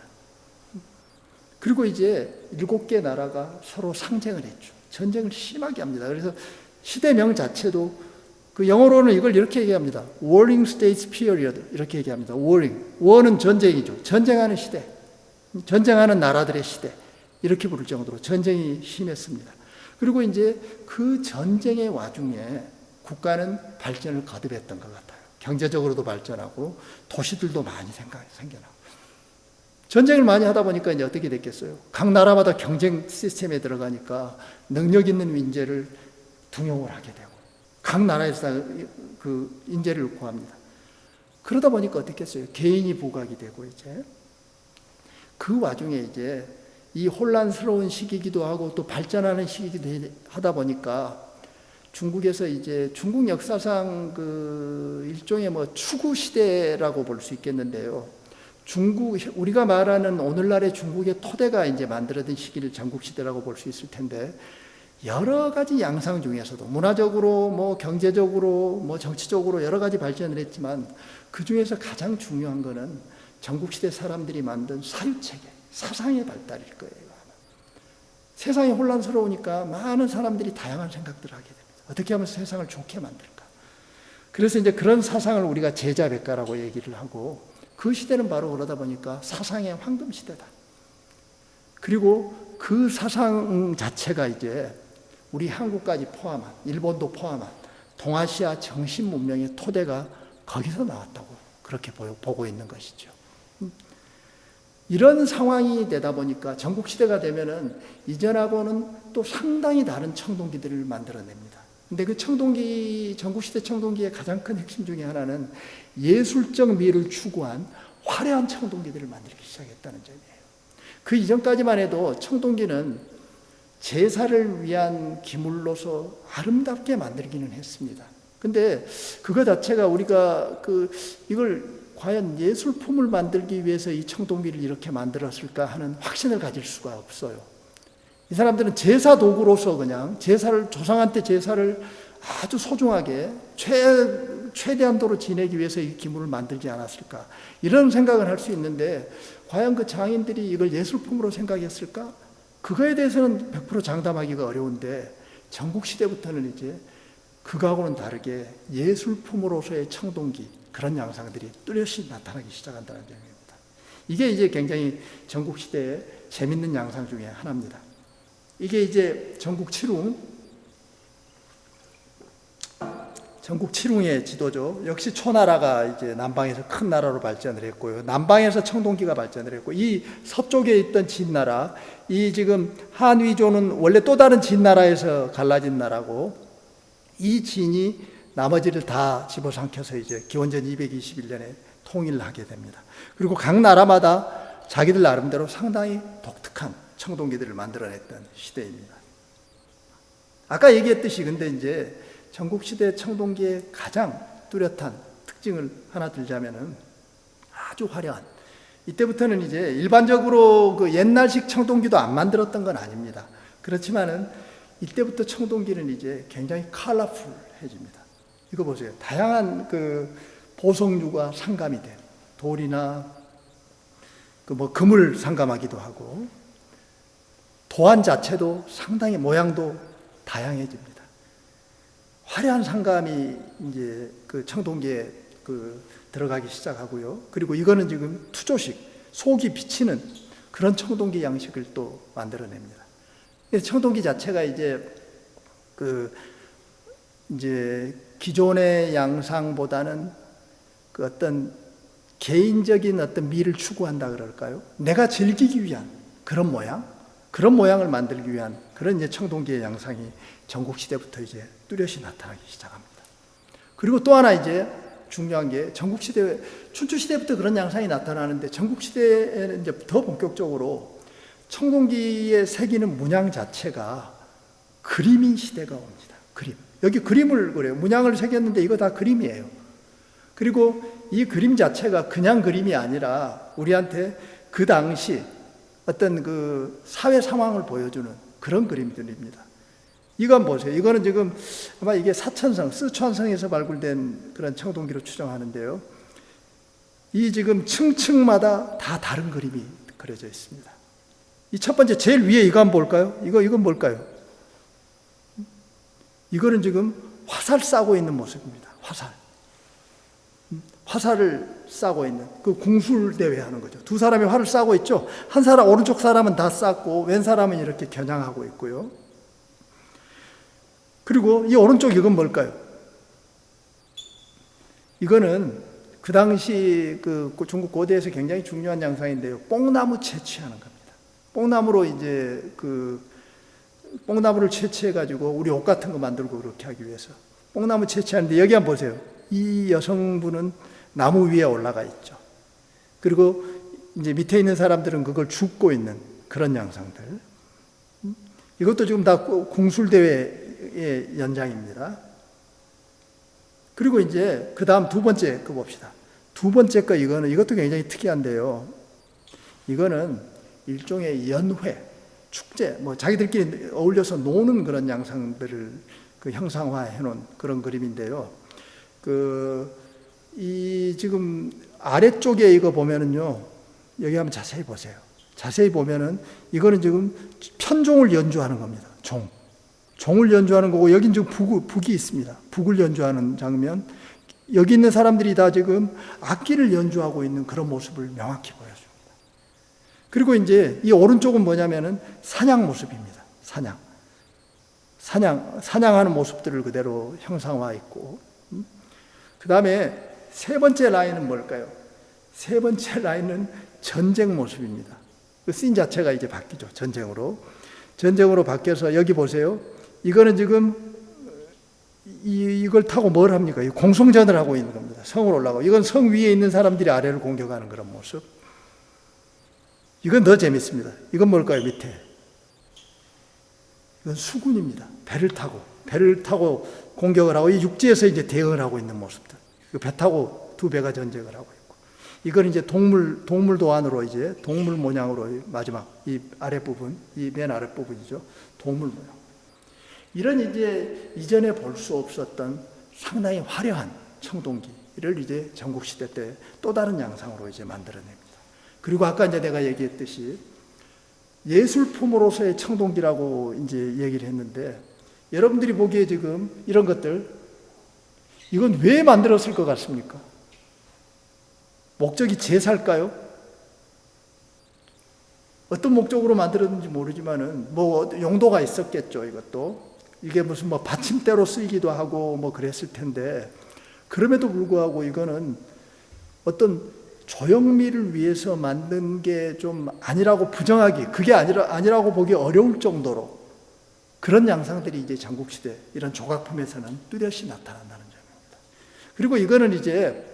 그리고 이제 7개 나라가 서로 상쟁을 했죠. 전쟁을 심하게 합니다. 그래서 시대명 자체도 그 영어로는 이걸 이렇게 얘기합니다. Warring States Period 이렇게 얘기합니다. Warring. war는 전쟁이죠. 전쟁하는 시대. 전쟁하는 나라들의 시대. 이렇게 부를 정도로 전쟁이 심했습니다. 그리고 이제 그 전쟁의 와중에 국가는 발전을 거듭했던 것 같아요. 경제적으로도 발전하고 도시들도 많이 생겨나고. 전쟁을 많이 하다 보니까 이제 어떻게 됐겠어요? 각 나라마다 경쟁 시스템에 들어가니까 능력 있는 인재를 등용을 하게 되고 각 나라에서 그 인재를 구합니다. 그러다 보니까 어떻겠어요? 개인이 부각이 되고 이제 그 와중에 이제 이 혼란스러운 시기이기도 하고 또 발전하는 시기이기도 하다 보니까 중국에서 이제 중국 역사상 그 일종의 뭐 추구 시대라고 볼 수 있겠는데요. 우리가 말하는 오늘날의 중국의 토대가 이제 만들어진 시기를 전국 시대라고 볼 수 있을 텐데 여러 가지 양상 중에서도 문화적으로 뭐 경제적으로 뭐 정치적으로 여러 가지 발전을 했지만 그 중에서 가장 중요한 거는 전국 시대 사람들이 만든 사유체계, 사상의 발달일 거예요. 세상이 혼란스러우니까 많은 사람들이 다양한 생각들을 하게 됩니다. 어떻게 하면 세상을 좋게 만들까? 그래서 이제 그런 사상을 우리가 제자백가라고 얘기를 하고 그 시대는 바로 그러다 보니까 사상의 황금 시대다. 그리고 그 사상 자체가 이제 우리 한국까지 포함한, 일본도 포함한 동아시아 정신 문명의 토대가 거기서 나왔다고 그렇게 보고 있는 것이죠. 이런 상황이 되다 보니까 전국시대가 되면은 이전하고는 또 상당히 다른 청동기들을 만들어냅니다. 근데 그 전국시대 청동기의 가장 큰 핵심 중에 하나는 예술적 미를 추구한 화려한 청동기들을 만들기 시작했다는 점이에요. 그 이전까지만 해도 청동기는 제사를 위한 기물로서 아름답게 만들기는 했습니다. 근데 그거 자체가 우리가 이걸 과연 예술품을 만들기 위해서 이 청동기를 이렇게 만들었을까 하는 확신을 가질 수가 없어요. 이 사람들은 제사 도구로서 그냥 조상한테 제사를 아주 소중하게 최대한도로 지내기 위해서 이 기물을 만들지 않았을까 이런 생각을 할 수 있는데 과연 그 장인들이 이걸 예술품으로 생각했을까? 그거에 대해서는 100% 장담하기가 어려운데 전국시대부터는 이제 그거하고는 다르게 예술품으로서의 청동기 그런 양상들이 뚜렷이 나타나기 시작한다는 점입니다. 이게 이제 굉장히 전국시대의 재밌는 양상 중에 하나입니다. 이게 이제 전국 칠웅 전국 칠웅의 지도죠. 역시 초나라가 이제 남방에서 큰 나라로 발전을 했고요. 남방에서 청동기가 발전을 했고, 이 서쪽에 있던 진나라, 이 지금 한위조는 원래 또 다른 진나라에서 갈라진 나라고, 이 진이 나머지를 다 집어삼켜서 이제 기원전 221년에 통일을 하게 됩니다. 그리고 각 나라마다 자기들 나름대로 상당히 독특한 청동기들을 만들어냈던 시대입니다. 아까 얘기했듯이 근데 이제 전국시대 청동기의 가장 뚜렷한 특징을 하나 들자면은 아주 화려한, 이때부터는 이제 일반적으로 그 옛날식 청동기도 안 만들었던 건 아닙니다. 그렇지만은 이때부터 청동기는 이제 굉장히 컬러풀해집니다. 이거 보세요. 다양한 그 보석류가 상감이 된 돌이나 그 뭐 금을 상감하기도 하고, 도안 자체도 상당히 모양도 다양해집니다. 화려한 상감이 이제 그 청동기에 그 들어가기 시작하고요. 그리고 이거는 지금 투조식, 속이 비치는 그런 청동기 양식을 또 만들어냅니다. 청동기 자체가 이제 이제 기존의 양상보다는 그 어떤 개인적인 어떤 미를 추구한다 그럴까요? 내가 즐기기 위한 그런 모양을 만들기 위한 그런 이제 청동기의 양상이 전국시대부터 이제 뚜렷이 나타나기 시작합니다. 그리고 또 하나 이제 중요한 게 전국시대, 춘추시대부터 그런 양상이 나타나는데 전국시대에는 이제 더 본격적으로 청동기에 새기는 문양 자체가 그림인 시대가 옵니다. 그림. 여기 그림을 그래요. 문양을 새겼는데 이거 다 그림이에요. 그리고 이 그림 자체가 그냥 그림이 아니라 우리한테 그 당시 어떤 그 사회 상황을 보여주는 그런 그림들입니다. 이거 한번 보세요. 이거는 지금 아마 이게 사천성, 쓰촨성에서 발굴된 그런 청동기로 추정하는데요. 이 지금 층층마다 다 다른 그림이 그려져 있습니다. 이 첫 번째 제일 위에 이거 한번 볼까요? 이건 뭘까요? 이거는 지금 화살 싸고 있는 모습입니다. 화살을 싸고 있는 그 공술대회 하는 거죠. 두 사람이 활을 싸고 있죠. 한 사람, 오른쪽 사람은 다 쌌고 왼 사람은 이렇게 겨냥하고 있고요. 그리고 이 오른쪽 이건 뭘까요? 이거는 그 당시 그 중국 고대에서 굉장히 중요한 양상인데요. 뽕나무 채취하는 겁니다. 뽕나무로 이제 뽕나무를 채취해가지고 우리 옷 같은 거 만들고 그렇게 하기 위해서 뽕나무 채취하는데 여기 한번 보세요. 이 여성분은 나무 위에 올라가 있죠. 그리고 이제 밑에 있는 사람들은 그걸 줍고 있는 그런 양상들. 이것도 지금 다 공술대회의 연장입니다. 그리고 이제 그 다음 두 번째 거 봅시다. 두 번째 거 이것도 굉장히 특이한데요. 이거는 일종의 연회, 축제, 뭐 자기들끼리 어울려서 노는 그런 양상들을 그 형상화해 놓은 그런 그림인데요. 이 지금 아래쪽에 이거 보면은요, 여기 한번 자세히 보세요. 자세히 보면은 이거는 지금 편종을 연주하는 겁니다. 종을 연주하는 거고, 여긴 지금 북이 있습니다. 북을 연주하는 장면. 여기 있는 사람들이 다 지금 악기를 연주하고 있는 그런 모습을 명확히 보여줍니다. 그리고 이제 이 오른쪽은 뭐냐면은 사냥 모습입니다. 사냥하는 모습들을 그대로 형상화했고, 그 다음에 세 번째 라인은 뭘까요? 세 번째 라인은 전쟁 모습입니다. 그 씬 자체가 이제 바뀌죠. 전쟁으로 바뀌어서 여기 보세요. 이거는 지금 이걸 타고 뭘 합니까? 공성전을 하고 있는 겁니다. 성을 올라가고. 이건 성 위에 있는 사람들이 아래를 공격하는 그런 모습. 이건 더 재밌습니다. 이건 뭘까요? 밑에. 이건 수군입니다. 배를 타고 공격을 하고, 이 육지에서 이제 대응을 하고 있는 모습들. 배 타고 두 배가 전쟁을 하고 있고. 이건 이제 동물 도안으로 이제 동물 모양으로 마지막 이 아랫부분, 이 맨 아랫부분이죠. 동물 모양. 이런 이제 이전에 볼 수 없었던 상당히 화려한 청동기를 이제 전국시대 때 또 다른 양상으로 이제 만들어냅니다. 그리고 아까 이제 내가 얘기했듯이 예술품으로서의 청동기라고 이제 얘기를 했는데, 여러분들이 보기에 지금 이런 것들, 이건 왜 만들었을 것 같습니까? 목적이 제사일까요? 어떤 목적으로 만들었는지 모르지만은 뭐 용도가 있었겠죠, 이것도. 이게 무슨 뭐 받침대로 쓰이기도 하고 뭐 그랬을 텐데, 그럼에도 불구하고 이거는 어떤 조형미를 위해서 만든 게 좀 아니라고 부정하기, 그게 아니라고 보기 어려울 정도로 그런 양상들이 이제 전국시대 이런 조각품에서는 뚜렷이 나타난다는 점입니다. 그리고 이거는 이제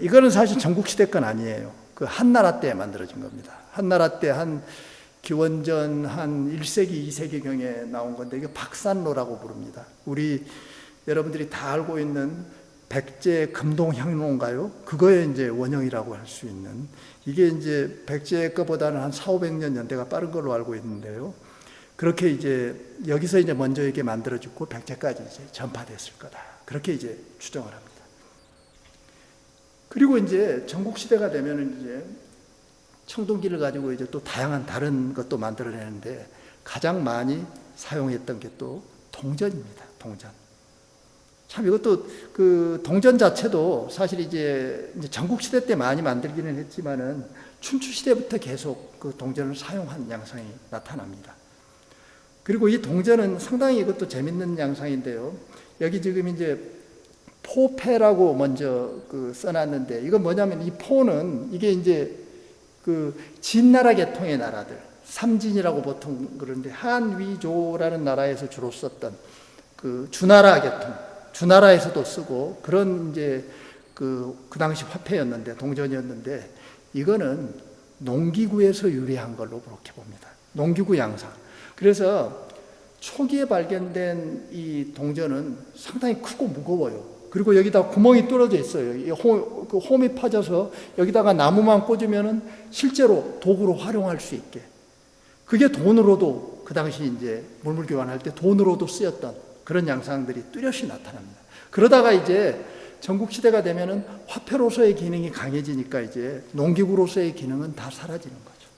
이거는 사실 전국시대 건 아니에요. 그 한나라 때 만들어진 겁니다. 한나라 때 한 기원전 한 1세기, 2세기경에 나온 건데, 이게 박산로라고 부릅니다. 우리 여러분들이 다 알고 있는 백제 금동향로인가요? 그거에 이제 원형이라고 할 수 있는, 이게 이제 백제 거보다는 한 400~500년 연대가 빠른 걸로 알고 있는데요. 그렇게 이제 여기서 이제 먼저 이게 만들어지고 백제까지 이제 전파됐을 거다. 그렇게 이제 추정을 합니다. 그리고 이제 전국시대가 되면은 이제 청동기를 가지고 이제 또 다양한 다른 것도 만들어내는데, 가장 많이 사용했던 게 또 동전입니다. 동전. 참 이것도 그 동전 자체도 사실 이제 전국시대 때 많이 만들기는 했지만은 춘추시대부터 계속 그 동전을 사용한 양상이 나타납니다. 그리고 이 동전은 상당히 이것도 재밌는 양상인데요. 여기 지금 이제 포패라고 먼저 써놨는데, 이건 뭐냐면 이 포는 이게 이제 그 진나라 계통의 나라들, 삼진이라고 보통 그러는데, 한위조라는 나라에서 주로 썼던 그 주나라 계통, 주나라에서도 쓰고 그런 이제 그 당시 화폐였는데, 동전이었는데, 이거는 농기구에서 유래한 걸로 그렇게 봅니다. 농기구 양상. 그래서 초기에 발견된 이 동전은 상당히 크고 무거워요. 그리고 여기다 구멍이 뚫어져 있어요. 홈이 파져서 여기다가 나무만 꽂으면은 실제로 도구로 활용할 수 있게. 그게 돈으로도 그 당시 이제 물물 교환할 때 돈으로도 쓰였던 그런 양상들이 뚜렷이 나타납니다. 그러다가 이제 전국시대가 되면은 화폐로서의 기능이 강해지니까 이제 농기구로서의 기능은 다 사라지는 거죠.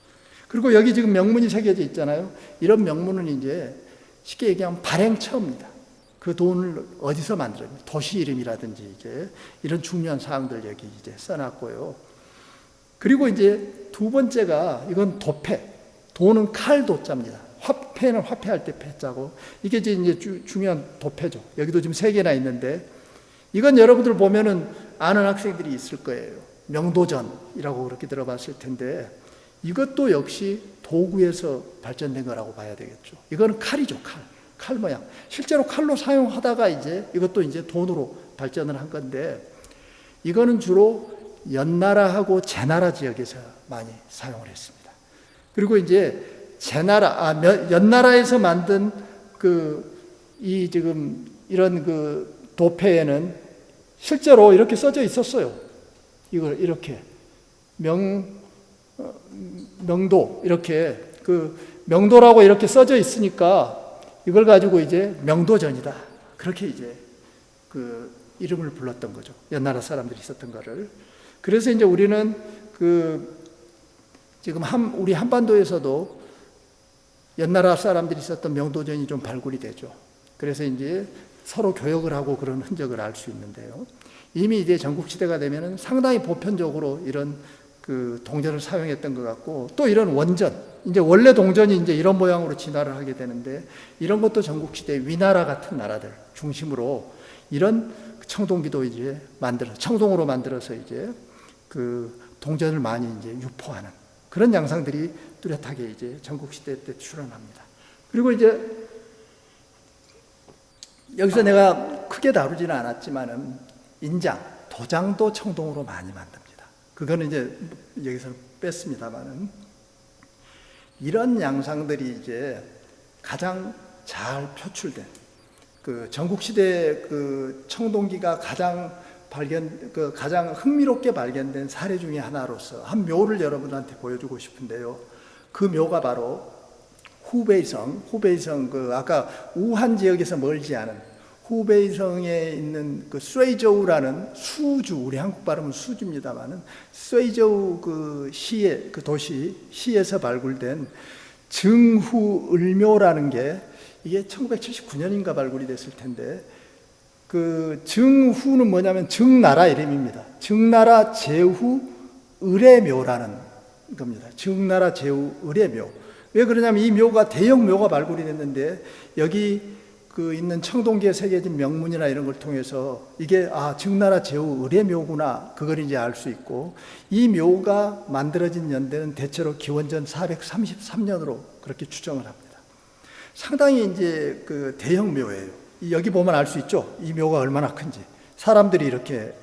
그리고 여기 지금 명문이 새겨져 있잖아요. 이런 명문은 이제 쉽게 얘기하면 발행처입니다. 그 돈을 어디서 만들어요? 도시 이름이라든지 이제 이런 중요한 사항들 여기 이제 써놨고요. 그리고 이제 두 번째가 이건 도패. 돈은 칼도자입니다. 화폐는 화폐할 때 패자고, 이게 이제 중요한 도패죠. 여기도 지금 3개나 있는데, 이건 여러분들 보면은 아는 학생들이 있을 거예요. 명도전이라고 그렇게 들어봤을 텐데, 이것도 역시 도구에서 발전된 거라고 봐야 되겠죠. 이거는 칼이죠, 칼 모양. 실제로 칼로 사용하다가 이제 이것도 이제 돈으로 발전을 한 건데, 이거는 주로 연나라하고 제나라 지역에서 많이 사용을 했습니다. 그리고 이제 연나라에서 만든 지금 이런 도패에는 실제로 이렇게 써져 있었어요. 이걸 이렇게 명도, 이렇게 명도라고 이렇게 써져 있으니까 이걸 가지고 이제 명도전이다. 그렇게 이제 이름을 불렀던 거죠. 연나라 사람들이 있었던 거를. 그래서 이제 우리는 지금 우리 한반도에서도 연나라 사람들이 있었던 명도전이 좀 발굴이 되죠. 그래서 이제 서로 교역을 하고 그런 흔적을 알 수 있는데요. 이미 이제 전국시대가 되면은 상당히 보편적으로 이런 동전을 사용했던 것 같고, 또 이런 원전, 이제 원래 동전이 이제 이런 모양으로 진화를 하게 되는데, 이런 것도 전국시대 위나라 같은 나라들 중심으로 이런 청동기도 이제 청동으로 만들어서 이제 동전을 많이 이제 유포하는 그런 양상들이 뚜렷하게 이제 전국시대 때 출현합니다. 그리고 이제 여기서 내가 크게 다루지는 않았지만은 도장도 청동으로 많이 만듭니다. 그거는 이제 여기서 뺐습니다만은, 이런 양상들이 이제 가장 잘 표출된 전국시대 청동기가 가장 흥미롭게 발견된 사례 중에 하나로서 한 묘를 여러분한테 보여주고 싶은데요. 그 묘가 바로 후베이성 아까 우한 지역에서 멀지 않은 후베이성에 있는 쇠이저우라는 수주, 우리 한국 발음은 수주입니다만은 쇠이저우 시에서 발굴된 증후을묘라는 게, 이게 1979년인가 발굴이 됐을 텐데, 증후는 뭐냐면 증나라 이름입니다. 증나라 제후 을의묘라는 겁니다. 증나라 제후 을의묘. 왜 그러냐면 이 묘가 대형 묘가 발굴이 됐는데, 여기 있는 청동기에 새겨진 명문이나 이런 걸 통해서 이게 증나라 제후 의례묘구나 그걸 이제 알 수 있고, 이 묘가 만들어진 연대는 대체로 기원전 433년으로 그렇게 추정을 합니다. 상당히 이제 대형 묘예요. 여기 보면 알 수 있죠. 이 묘가 얼마나 큰지. 사람들이 이렇게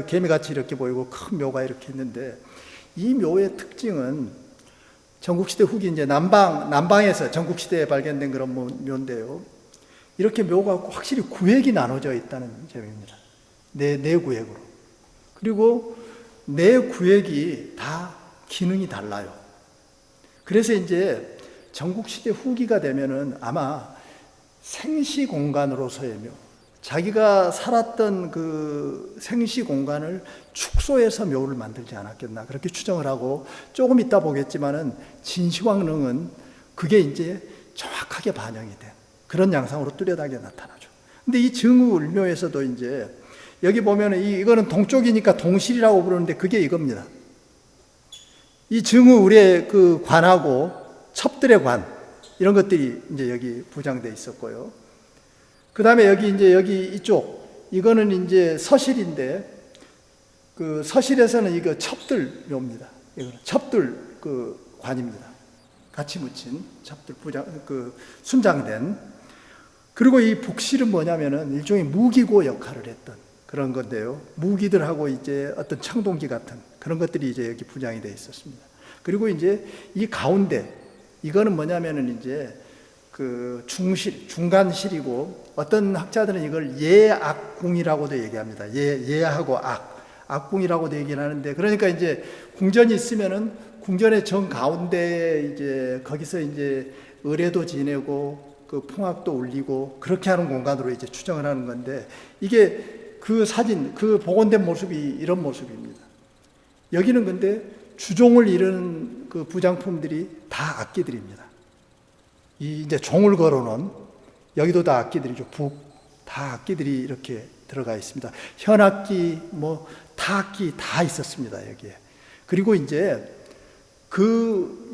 개미같이 이렇게 보이고 큰 묘가 이렇게 있는데, 이 묘의 특징은 전국시대 후기 이제 남방에서 전국시대에 발견된 그런 묘인데요. 이렇게 묘가 확실히 구획이 나눠져 있다는 점입니다. 네 구획으로. 그리고 네 구획이 다 기능이 달라요. 그래서 이제 전국시대 후기가 되면은 아마 생시 공간으로서의 묘, 자기가 살았던 그 생시 공간을 축소해서 묘를 만들지 않았겠나 그렇게 추정을 하고, 조금 이따 보겠지만은 진시황릉은 그게 이제 정확하게 반영이 된 그런 양상으로 뚜렷하게 나타나죠. 근데 이 증후을묘에서도 이제 여기 보면은 이거는 동쪽이니까 동실이라고 부르는데 그게 이겁니다. 이 증후을의 그 관하고 첩들의 관 이런 것들이 이제 여기 부장돼 있었고요. 그 다음에 여기 이쪽, 이거는 이제 서실인데, 그 서실에서는 이거 첩들 묘입니다. 이거는 첩들 관입니다. 같이 묻힌 첩들 순장된. 그리고 이 북실은 뭐냐면은 일종의 무기고 역할을 했던 그런 건데요. 무기들하고 이제 어떤 청동기 같은 그런 것들이 이제 여기 부장이 되어 있었습니다. 그리고 이제 이 가운데, 이거는 뭐냐면은 이제 중간실이고, 어떤 학자들은 이걸 예악궁이라고도 얘기합니다. 예하고 악궁이라고도 얘기를 하는데, 그러니까 이제 궁전이 있으면은 궁전의 정 가운데 이제 거기서 이제 의례도 지내고 풍악도 울리고 그렇게 하는 공간으로 이제 추정을 하는 건데, 이게 사진, 복원된 모습이 이런 모습입니다. 여기는 근데 주종을 이루는 부장품들이 다 악기들입니다. 이제 종을 걸어놓은, 여기도 다 악기들이죠. 다 악기들이 이렇게 들어가 있습니다. 현악기, 타악기 다 있었습니다, 여기에. 그리고 이제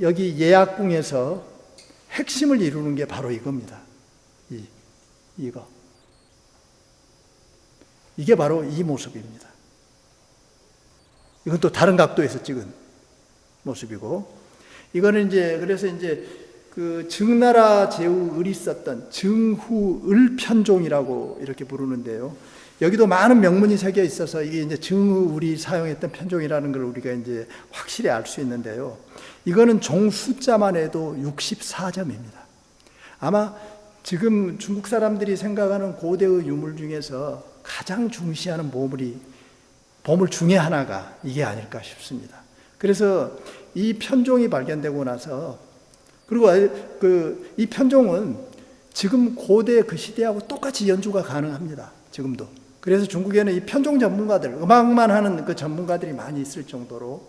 여기 예악궁에서 핵심을 이루는 게 바로 이겁니다. 이거. 이게 바로 이 모습입니다. 이건 또 다른 각도에서 찍은 모습이고, 이거는 이제, 그래서 이제 증나라 제후 을이 썼던 증후을 편종이라고 이렇게 부르는데요. 여기도 많은 명문이 새겨 있어서 이게 이제 증후을이 사용했던 편종이라는 걸 우리가 이제 확실히 알 수 있는데요. 이거는 종 숫자만 해도 64점입니다. 아마 지금 중국 사람들이 생각하는 고대의 유물 중에서 가장 중시하는 보물 중에 하나가 이게 아닐까 싶습니다. 그래서 이 편종이 발견되고 나서, 그리고 이 편종은 지금 고대 그 시대하고 똑같이 연주가 가능합니다. 지금도. 그래서 중국에는 이 편종 전문가들, 음악만 하는 그 전문가들이 많이 있을 정도로.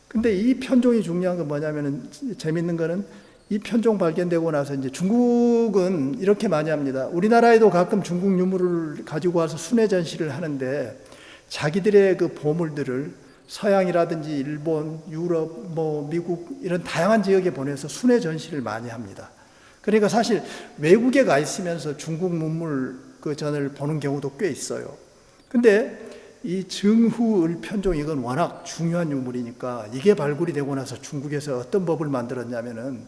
근데 이 편종이 중요한 건 뭐냐면은, 재밌는 거는 이 편종 발견되고 나서 이제 중국은 이렇게 많이 합니다. 우리나라에도 가끔 중국 유물을 가지고 와서 순회 전시를 하는데, 자기들의 그 보물들을 서양이라든지 일본, 유럽, 미국 이런 다양한 지역에 보내서 순회 전시를 많이 합니다. 그러니까 사실 외국에 가 있으면서 중국 문물 전을 보는 경우도 꽤 있어요. 근데 이 증후을 편종, 이건 워낙 중요한 유물이니까 이게 발굴이 되고 나서 중국에서 어떤 법을 만들었냐면은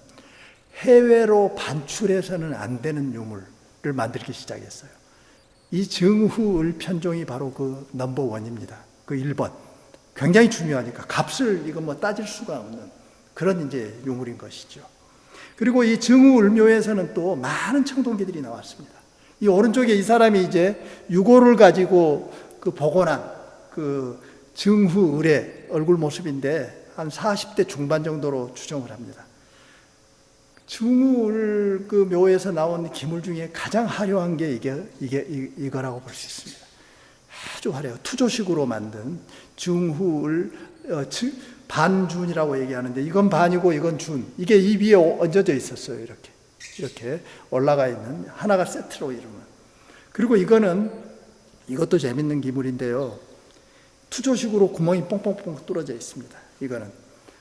해외로 반출해서는 안 되는 유물을 만들기 시작했어요. 이 증후을 편종이 바로 넘버 원입니다. 1번. 굉장히 중요하니까 값을 따질 수가 없는 그런 이제 유물인 것이죠. 그리고 이 증후을묘에서는 또 많은 청동기들이 나왔습니다. 이 오른쪽에 이 사람이 이제 유골을 가지고 복원한 증후을의 얼굴 모습인데, 한 40대 중반 정도로 추정을 합니다. 증후을 묘에서 나온 기물 중에 가장 화려한 게 이거라고 볼 수 있습니다. 아주 화려해요. 투조식으로 만든 증후을 반준이라고 얘기하는데, 이건 반이고 이건 준. 이게 이 위에 얹어져 있었어요. 이렇게 올라가 있는, 하나가 세트로 이루는. 그리고 이것도 재밌는 기물인데요. 투조식으로 구멍이 뽕뽕뽕 뚫어져 있습니다. 이거는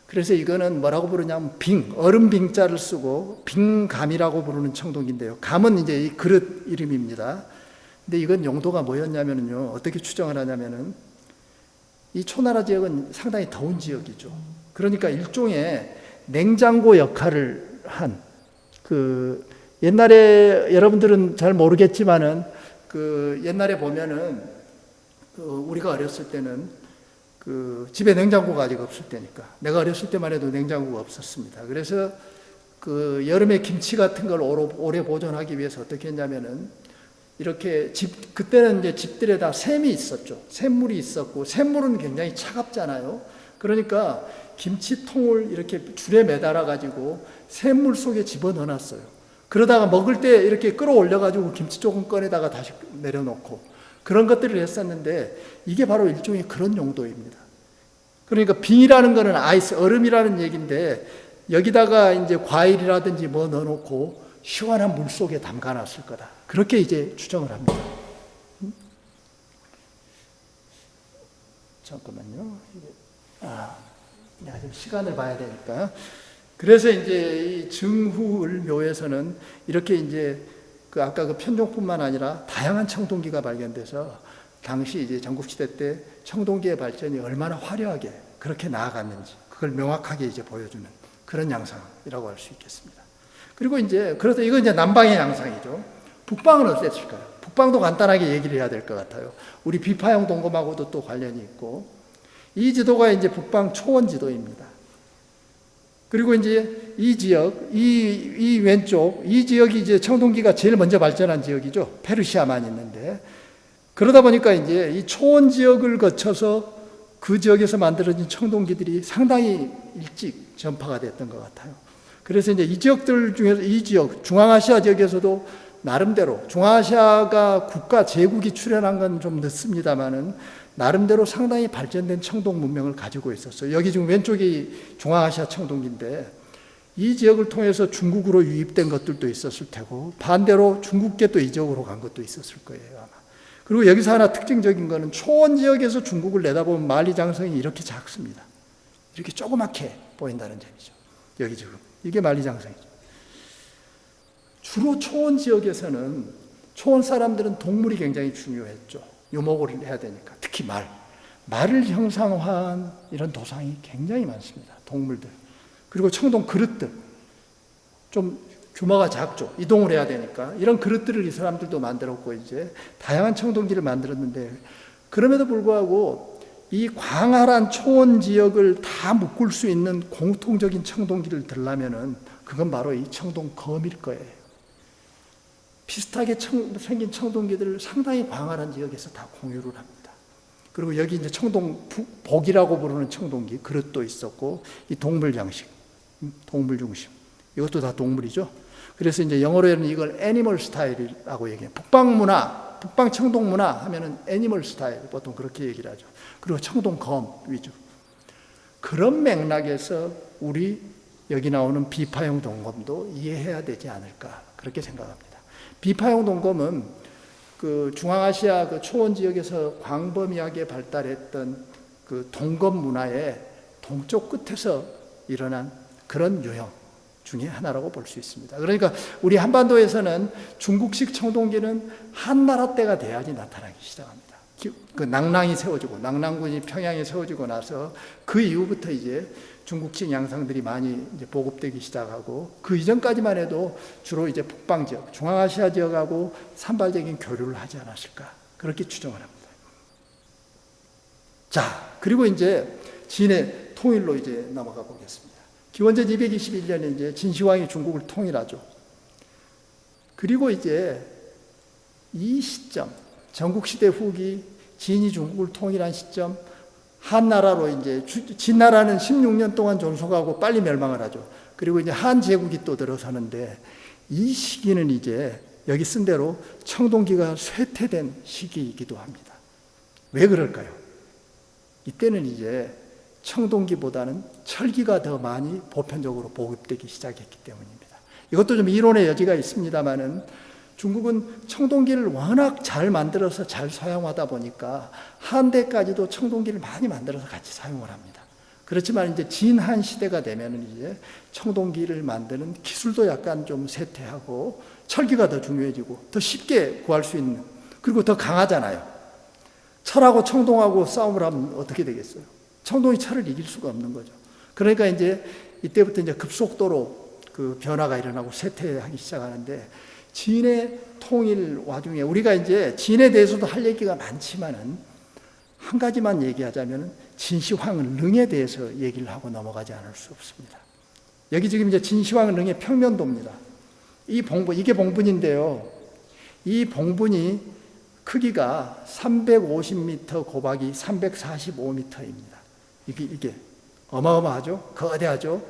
그래서 이거는 뭐라고 부르냐면 얼음 빙자를 쓰고 빙감이라고 부르는 청동기인데요. 감은 이제 이 그릇 이름입니다. 근데 이건 용도가 뭐였냐면요. 어떻게 추정을 하냐면은 이 초나라 지역은 상당히 더운 지역이죠. 그러니까 일종의 냉장고 역할을 한 옛날에 여러분들은 잘 모르겠지만은 옛날에 보면은 우리가 어렸을 때는 집에 냉장고가 아직 없을 때니까 내가 어렸을 때만 해도 냉장고가 없었습니다. 그래서 여름에 김치 같은 걸 오래 보존하기 위해서 어떻게 했냐면은 이렇게 그때는 이제 집들에다 샘이 있었죠. 샘물이 있었고 샘물은 굉장히 차갑잖아요. 그러니까 김치통을 이렇게 줄에 매달아 가지고 샘물 속에 집어넣어놨어요. 그러다가 먹을 때 이렇게 끌어올려 가지고 김치 조금 꺼내다가 다시 내려놓고 그런 것들을 했었는데 이게 바로 일종의 그런 용도입니다. 그러니까 빙이라는 거는 아이스, 얼음이라는 얘기인데 여기다가 이제 과일이라든지 뭐 넣어놓고 시원한 물 속에 담가놨을 거다. 그렇게 이제 추정을 합니다. 잠깐만요. 좀 시간을 봐야 되니까. 그래서 이제 이 증후을묘에서는 이렇게 이제 아까 그 편종뿐만 아니라 다양한 청동기가 발견돼서 당시 이제 전국시대 때 청동기의 발전이 얼마나 화려하게 그렇게 나아갔는지 그걸 명확하게 이제 보여주는 그런 양상이라고 할 수 있겠습니다. 그리고 그래서 이건 이제 남방의 양상이죠. 북방은 어땠을까요? 북방도 간단하게 얘기를 해야 될 것 같아요. 우리 비파형 동검하고도 또 관련이 있고, 이 지도가 이제 북방 초원 지도입니다. 그리고 이제 이 지역, 이 왼쪽, 이 지역이 이제 청동기가 제일 먼저 발전한 지역이죠. 페르시아만 있는데. 그러다 보니까 이제 이 초원 지역을 거쳐서 그 지역에서 만들어진 청동기들이 상당히 일찍 전파가 됐던 것 같아요. 그래서 이제 이 지역들 중에서 이 지역, 중앙아시아 지역에서도 나름대로, 중앙아시아가 제국이 출현한 건 좀 늦습니다만은 나름대로 상당히 발전된 청동 문명을 가지고 있었어요. 여기 지금 왼쪽이 중앙아시아 청동기인데 이 지역을 통해서 중국으로 유입된 것들도 있었을 테고 반대로 중국계 또 이 지역으로 간 것도 있었을 거예요, 아마. 그리고 여기서 하나 특징적인 거는 초원 지역에서 중국을 내다보면 만리장성이 이렇게 작습니다. 이렇게 조그맣게 보인다는 점이죠. 여기 지금 이게 만리장성이죠. 주로 초원 지역에서는 초원 사람들은 동물이 굉장히 중요했죠. 유목을 해야 되니까. 특히 말을 형상화한 이런 도상이 굉장히 많습니다. 동물들. 그리고 청동 그릇들. 좀 규모가 작죠. 이동을 해야 되니까. 이런 그릇들을 이 사람들도 만들었고 이제 다양한 청동기를 만들었는데 그럼에도 불구하고 이 광활한 초원 지역을 다 묶을 수 있는 공통적인 청동기를 들려면은 그건 바로 이 청동검일 거예요. 비슷하게 생긴 청동기들을 상당히 광활한 지역에서 다 공유를 합니다. 그리고 여기 이제 청동복이라고 부르는 청동기, 그릇도 있었고, 이 동물 양식, 동물 중심. 이것도 다 동물이죠. 그래서 이제 영어로는 이걸 애니멀 스타일이라고 얘기해요. 북방 문화, 북방 청동 문화 하면은 애니멀 스타일, 보통 그렇게 얘기를 하죠. 그리고 청동검 위주. 그런 맥락에서 우리 여기 나오는 비파형 동검도 이해해야 되지 않을까, 그렇게 생각합니다. 비파형 동검은 중앙아시아 초원 지역에서 광범위하게 발달했던 동검 문화의 동쪽 끝에서 일어난 그런 유형 중에 하나라고 볼 수 있습니다. 그러니까 우리 한반도에서는 중국식 청동기는 한나라 때가 돼야지 나타나기 시작합니다. 낭랑이 세워지고, 낭랑군이 평양에 세워지고 나서 그 이후부터 이제 중국식 양상들이 많이 이제 보급되기 시작하고 그 이전까지만 해도 주로 이제 북방 지역, 중앙아시아 지역하고 산발적인 교류를 하지 않았을까 그렇게 추정을 합니다. 자, 그리고 이제 진의 통일로 이제 넘어가 보겠습니다. 기원전 221년에 이제 진시황이 중국을 통일하죠. 그리고 이제 이 시점, 전국시대 후기 진이 중국을 통일한 시점, 한나라로 이제 진나라는 16년 동안 존속하고 빨리 멸망을 하죠. 그리고 이제 한제국이 또 들어서는데 이 시기는 이제 여기 쓴 대로 청동기가 쇠퇴된 시기이기도 합니다. 왜 그럴까요? 이때는 이제 청동기보다는 철기가 더 많이 보편적으로 보급되기 시작했기 때문입니다. 이것도 좀 이론의 여지가 있습니다만은 중국은 청동기를 워낙 잘 만들어서 잘 사용하다 보니까 한대까지도 청동기를 많이 만들어서 같이 사용을 합니다. 그렇지만 이제 진한 시대가 되면은 이제 청동기를 만드는 기술도 약간 좀 쇠퇴하고 철기가 더 중요해지고 더 쉽게 구할 수 있는, 그리고 더 강하잖아요. 철하고 청동하고 싸움을 하면 어떻게 되겠어요? 청동이 철을 이길 수가 없는 거죠. 그러니까 이제 이때부터 이제 급속도로 그 변화가 일어나고 쇠퇴하기 시작하는데, 진의 통일 와중에 우리가 이제 진에 대해서도 할 얘기가 많지만은 한 가지만 얘기하자면 진시황릉에 대해서 얘기를 하고 넘어가지 않을 수 없습니다. 여기 지금 이제 진시황릉의 평면도입니다. 이게 봉분인데요. 이 봉분이 크기가 350m 곱하기 345m입니다. 이게 어마어마하죠? 거대하죠?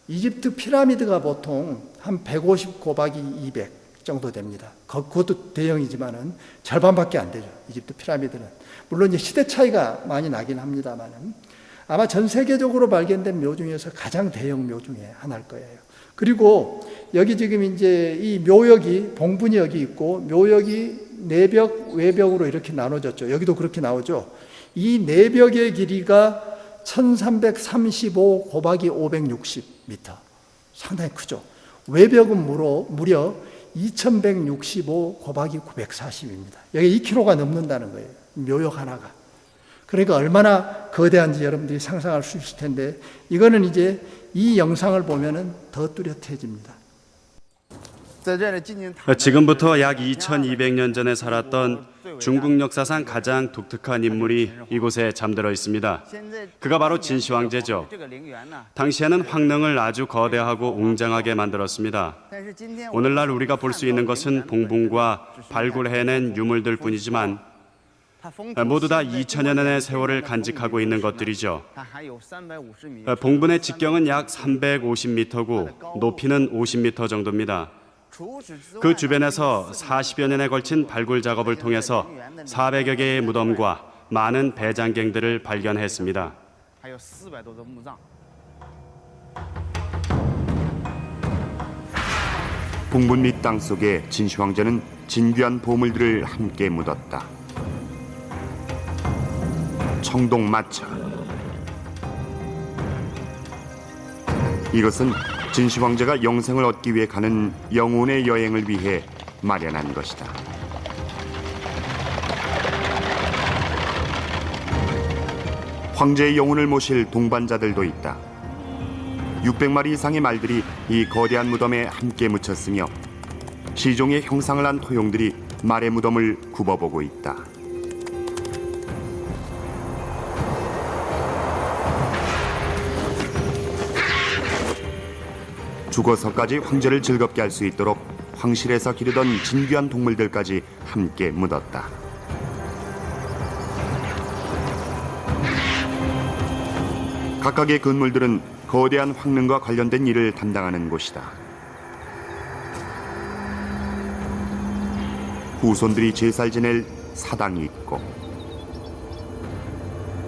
이집트 피라미드가 보통 한 150 곱하기 200 정도 됩니다. 그것도 대형이지만은 절반밖에 안 되죠. 이집트 피라미드는. 물론 이제 시대 차이가 많이 나긴 합니다만은 아마 전 세계적으로 발견된 묘 중에서 가장 대형 묘 중에 하나일 거예요. 그리고 여기 지금 이제 이 묘역이, 봉분이 여기 있고 묘역이 내벽, 외벽으로 이렇게 나눠졌죠. 여기도 그렇게 나오죠. 이 내벽의 길이가 1335 곱하기 560m. 상당히 크죠. 외벽은 무려 2165 곱하기 940입니다. 여기 2km가 넘는다는 거예요. 묘역 하나가. 그러니까 얼마나 거대한지 여러분들이 상상할 수 있을 텐데, 이거는 이제 이 영상을 보면은 더 뚜렷해집니다. 지금부터 약 2200년 전에 살았던 중국 역사상 가장 독특한 인물이 이곳에 잠들어 있습니다. 그가 바로 진시황제죠. 당시에는 황릉을 아주 거대하고 웅장하게 만들었습니다. 오늘날 우리가 볼 수 있는 것은 봉분과 발굴해낸 유물들 뿐이지만 모두 다 2000여 년의 세월을 간직하고 있는 것들이죠. 봉분의 직경은 약 350m고 높이는 50m 정도입니다. 그 주변에서 40여 년에 걸친 발굴 작업을 통해서 400여 개의 무덤과 많은 배장갱들을 발견했습니다. 봉분 밑 땅 속에 진시황제는 진귀한 보물들을 함께 묻었다. 청동마차. 이것은 진시황제가 영생을 얻기 위해 가는 영혼의 여행을 위해 마련한 것이다. 황제의 영혼을 모실 동반자들도 있다. 600마리 이상의 말들이 이 거대한 무덤에 함께 묻혔으며 시종의 형상을 한 토용들이 말의 무덤을 굽어보고 있다. 죽어서까지 황제를 즐겁게 할 수 있도록 황실에서 기르던 진귀한 동물들까지 함께 묻었다. 각각의 건물들은 거대한 황릉과 관련된 일을 담당하는 곳이다. 후손들이 제사를 지낼 사당이 있고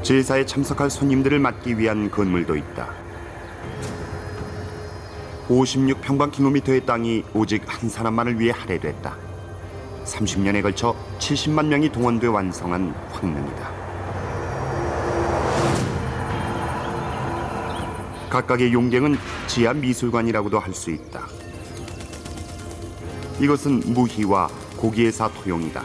제사에 참석할 손님들을 맞기 위한 건물도 있다. 56평방킬로미터의 땅이 오직 한 사람만을 위해 할애됐다. 30년에 걸쳐 70만 명이 동원돼 완성한 황릉이다. 각각의 용경은 지하 미술관이라고도 할 수 있다. 이것은 무희와 고기의사 토용이다.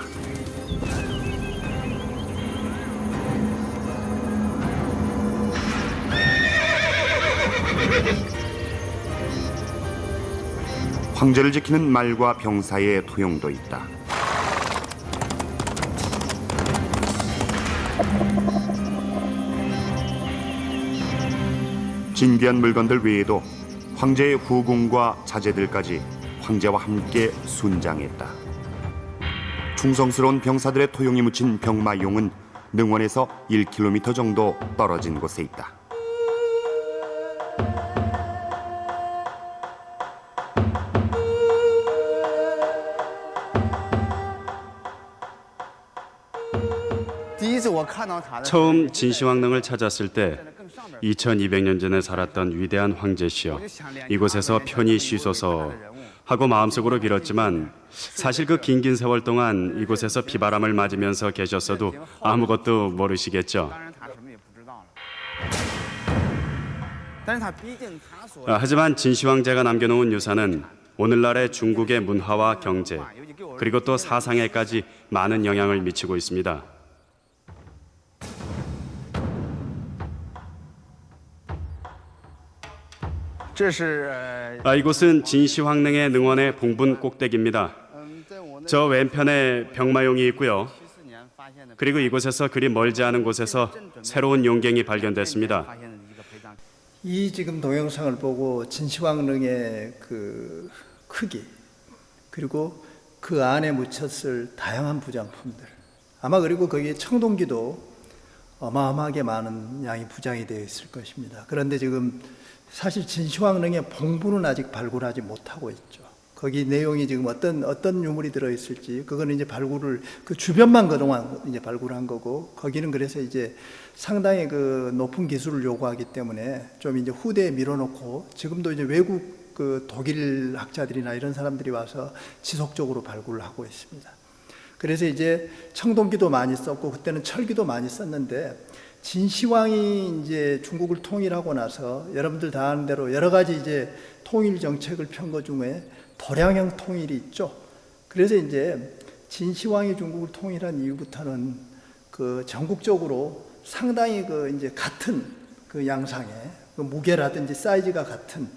황제를 지키는 말과 병사의 토용도 있다. 진귀한 물건들 외에도 황제의 후궁과 자제들까지 황제와 함께 순장했다. 충성스러운 병사들의 토용이 묻힌 병마용은 능원에서 1km 정도 떨어진 곳에 있다. 처음 진시황릉을 찾았을 때 2200년 전에 살았던 위대한 황제시여, 이곳에서 편히 쉬소서 하고 마음속으로 빌었지만 사실 그 긴 세월 동안 이곳에서 비바람을 맞으면서 계셨어도 아무것도 모르시겠죠. 하지만 진시황제가 남겨놓은 유산은 오늘날의 중국의 문화와 경제, 그리고 또 사상에까지 많은 영향을 미치고 있습니다. 이곳은 진시황릉의 능원의 봉분 꼭대기입니다. 저 왼편에 병마용이 있고요. 그리고 이곳에서 그리 멀지 않은 곳에서 새로운 용갱이 발견됐습니다. 이 지금 동영상을 보고 진시황릉의 그 크기, 그리고 그 안에 묻혔을 다양한 부장품들, 아마 그리고 거기에 청동기도 어마어마하게 많은 양이 부장이 되어 있을 것입니다. 그런데 지금 사실 진시황릉의 봉분은 아직 발굴하지 못하고 있죠. 거기 내용이 지금 어떤 유물이 들어있을지, 그거는 이제 발굴을, 그 주변만 그동안 이제 발굴한 거고, 거기는 그래서 이제 상당히 그 높은 기술을 요구하기 때문에 좀 이제 후대에 밀어놓고, 지금도 이제 외국 그 독일 학자들이나 이런 사람들이 와서 지속적으로 발굴을 하고 있습니다. 그래서 이제 청동기도 많이 썼고, 그때는 철기도 많이 썼는데, 진시황이 이제 중국을 통일하고 나서 여러분들 다 아는 대로 여러 가지 이제 통일 정책을 편 것 중에 도량형 통일이 있죠. 그래서 이제 진시황이 중국을 통일한 이후부터는 그 전국적으로 상당히 그 이제 같은 그 양상의 그 무게라든지 사이즈가 같은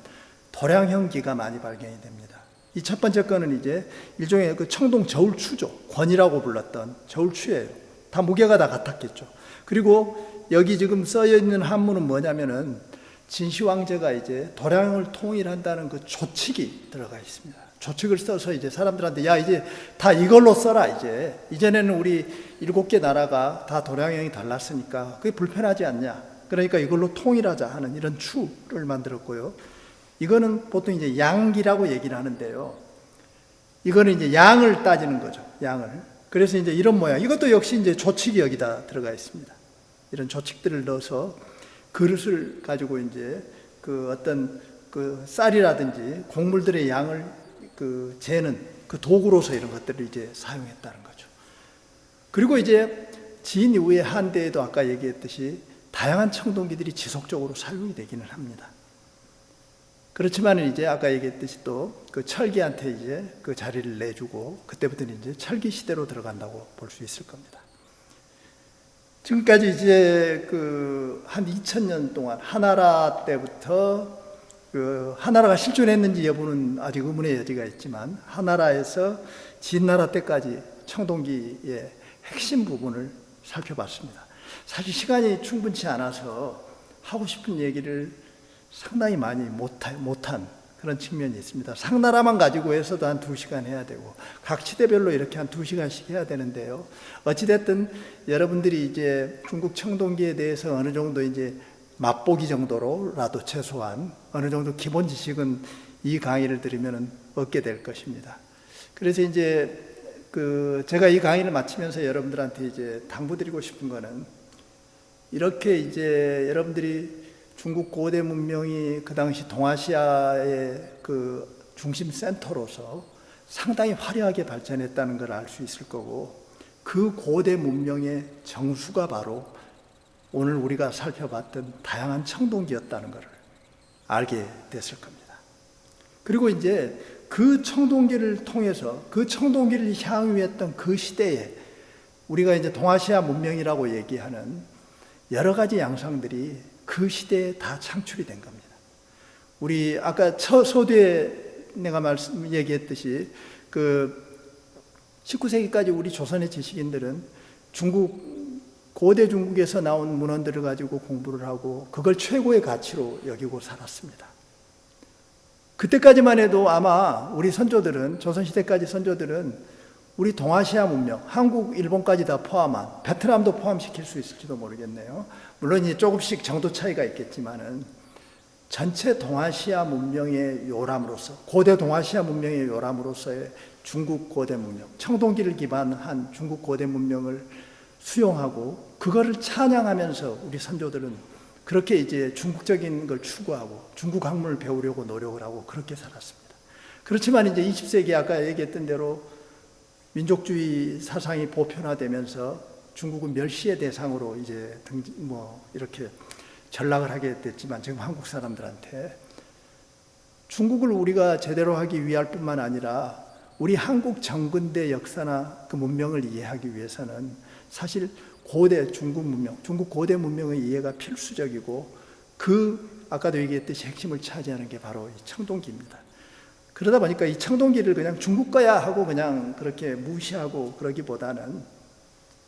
도량형 기가 많이 발견이 됩니다. 이 첫 번째 거는 이제 일종의 그 청동 저울추죠. 권이라고 불렀던 저울추예요. 다 무게가 다 같았겠죠. 그리고 여기 지금 써져 있는 한문은 뭐냐면은 진시황제가 이제 도량을 통일한다는 그 조칙이 들어가 있습니다. 조칙을 써서 이제 사람들한테 야 이제 다 이걸로 써라 이제 이전에는 우리 7개 나라가 다 도량형이 달랐으니까 그게 불편하지 않냐. 그러니까 이걸로 통일하자 하는 이런 추를 만들었고요. 이거는 보통 이제 양기라고 얘기를 하는데요. 이거는 이제 양을 따지는 거죠. 양을. 그래서 이제 이런 모양. 이것도 역시 이제 조칙이 여기다 들어가 있습니다. 이런 조칙들을 넣어서 그릇을 가지고 이제 그 어떤 그 쌀이라든지 곡물들의 양을 그 재는 그 도구로서 이런 것들을 이제 사용했다는 거죠. 그리고 이제 진 이후의 한대에도 아까 얘기했듯이 다양한 청동기들이 지속적으로 사용이 되기는 합니다. 그렇지만 이제 아까 얘기했듯이 또 그 철기한테 이제 그 자리를 내주고 그때부터는 이제 철기 시대로 들어간다고 볼 수 있을 겁니다. 지금까지 이제 그 한 2000년 동안 하나라 때부터 그 하나라가 실존했는지 여부는 아직 의문의 여지가 있지만 하나라에서 진나라 때까지 청동기의 핵심 부분을 살펴봤습니다. 사실 시간이 충분치 않아서 하고 싶은 얘기를 상당히 많이 못한 그런 측면이 있습니다. 상나라만 가지고 해서도 한 2시간 해야 되고 각 시대별로 이렇게 한 2시간씩 해야 되는데요. 어찌됐든 여러분들이 이제 중국 청동기에 대해서 어느 정도 이제 맛보기 정도로라도 최소한 어느 정도 기본 지식은 이 강의를 들으면 얻게 될 것입니다. 그래서 이제 그 제가 이 강의를 마치면서 여러분들한테 이제 당부드리고 싶은 거는 이렇게 이제 여러분들이 중국 고대 문명이 그 당시 동아시아의 그 중심 센터로서 상당히 화려하게 발전했다는 걸 알 수 있을 거고 그 고대 문명의 정수가 바로 오늘 우리가 살펴봤던 다양한 청동기였다는 것을 알게 됐을 겁니다. 그리고 이제 그 청동기를 통해서 그 청동기를 향유했던 그 시대에 우리가 이제 동아시아 문명이라고 얘기하는 여러 가지 양상들이 그 시대에 다 창출이 된 겁니다. 우리 아까 서두에 내가 얘기했듯이 그 19세기까지 우리 조선의 지식인들은 고대 중국에서 나온 문헌들을 가지고 공부를 하고 그걸 최고의 가치로 여기고 살았습니다. 그때까지만 해도 아마 우리 선조들은 조선시대까지 선조들은 우리 동아시아 문명, 한국, 일본까지 다 포함한 베트남도 포함시킬 수 있을지도 모르겠네요. 물론 이제 조금씩 정도 차이가 있겠지만은 전체 동아시아 문명의 요람으로서 고대 동아시아 문명의 요람으로서의 중국 고대 문명, 청동기를 기반한 중국 고대 문명을 수용하고 그거를 찬양하면서 우리 선조들은 그렇게 이제 중국적인 걸 추구하고 중국 학문을 배우려고 노력을 하고 그렇게 살았습니다. 그렇지만 이제 20세기 아까 얘기했던 대로 민족주의 사상이 보편화되면서 중국은 멸시의 대상으로 이제 이렇게 전락을 하게 됐지만 지금 한국 사람들한테 중국을 우리가 제대로 하기 위할 뿐만 아니라 우리 한국 정근대 역사나 그 문명을 이해하기 위해서는 사실 고대 중국 문명, 중국 고대 문명의 이해가 필수적이고 그 아까도 얘기했듯이 핵심을 차지하는 게 바로 이 청동기입니다. 그러다 보니까 이 청동기를 그냥 중국 거야 하고 그냥 그렇게 무시하고 그러기보다는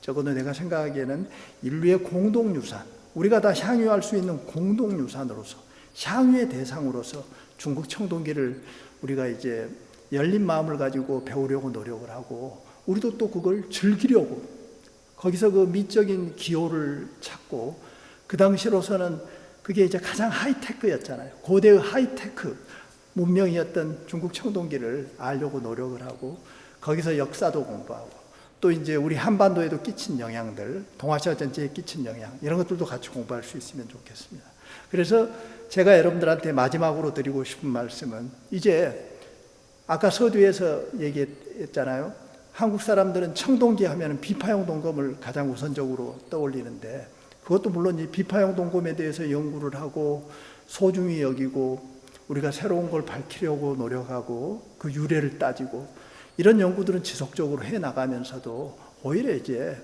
적어도 내가 생각하기에는 인류의 공동유산, 우리가 다 향유할 수 있는 공동유산으로서 향유의 대상으로서 중국 청동기를 우리가 이제 열린 마음을 가지고 배우려고 노력을 하고 우리도 또 그걸 즐기려고 거기서 그 미적인 기호를 찾고 그 당시로서는 그게 이제 가장 하이테크였잖아요. 고대의 하이테크 문명이었던 중국 청동기를 알려고 노력을 하고 거기서 역사도 공부하고 또 이제 우리 한반도에도 끼친 영향들, 동아시아 전체에 끼친 영향 이런 것들도 같이 공부할 수 있으면 좋겠습니다. 그래서 제가 여러분들한테 마지막으로 드리고 싶은 말씀은 이제 아까 서두에서 얘기했잖아요. 한국 사람들은 청동기 하면 비파용 동검을 가장 우선적으로 떠올리는데 그것도 물론 이 비파용 동검에 대해서 연구를 하고 소중히 여기고 우리가 새로운 걸 밝히려고 노력하고 그 유래를 따지고 이런 연구들은 지속적으로 해나가면서도 오히려 이제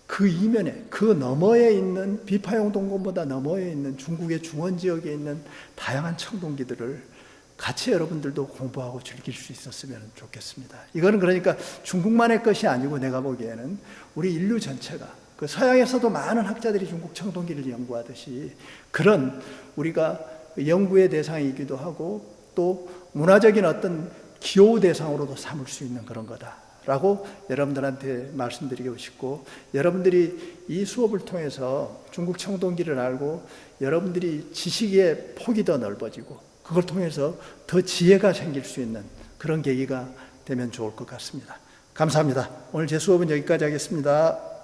그 이면에 그 너머에 있는 비파용 동검보다 너머에 있는 중국의 중원 지역에 있는 다양한 청동기들을 같이 여러분들도 공부하고 즐길 수 있었으면 좋겠습니다. 이거는 그러니까 중국만의 것이 아니고 내가 보기에는 우리 인류 전체가 그 서양에서도 많은 학자들이 중국 청동기를 연구하듯이 그런 우리가 연구의 대상이기도 하고 또 문화적인 어떤 기호 대상으로도 삼을 수 있는 그런 거다라고 여러분들한테 말씀드리고 싶고 여러분들이 이 수업을 통해서 중국 청동기를 알고 여러분들이 지식의 폭이 더 넓어지고 그걸 통해서 더 지혜가 생길 수 있는 그런 계기가 되면 좋을 것 같습니다. 감사합니다. 오늘 제 수업은 여기까지 하겠습니다.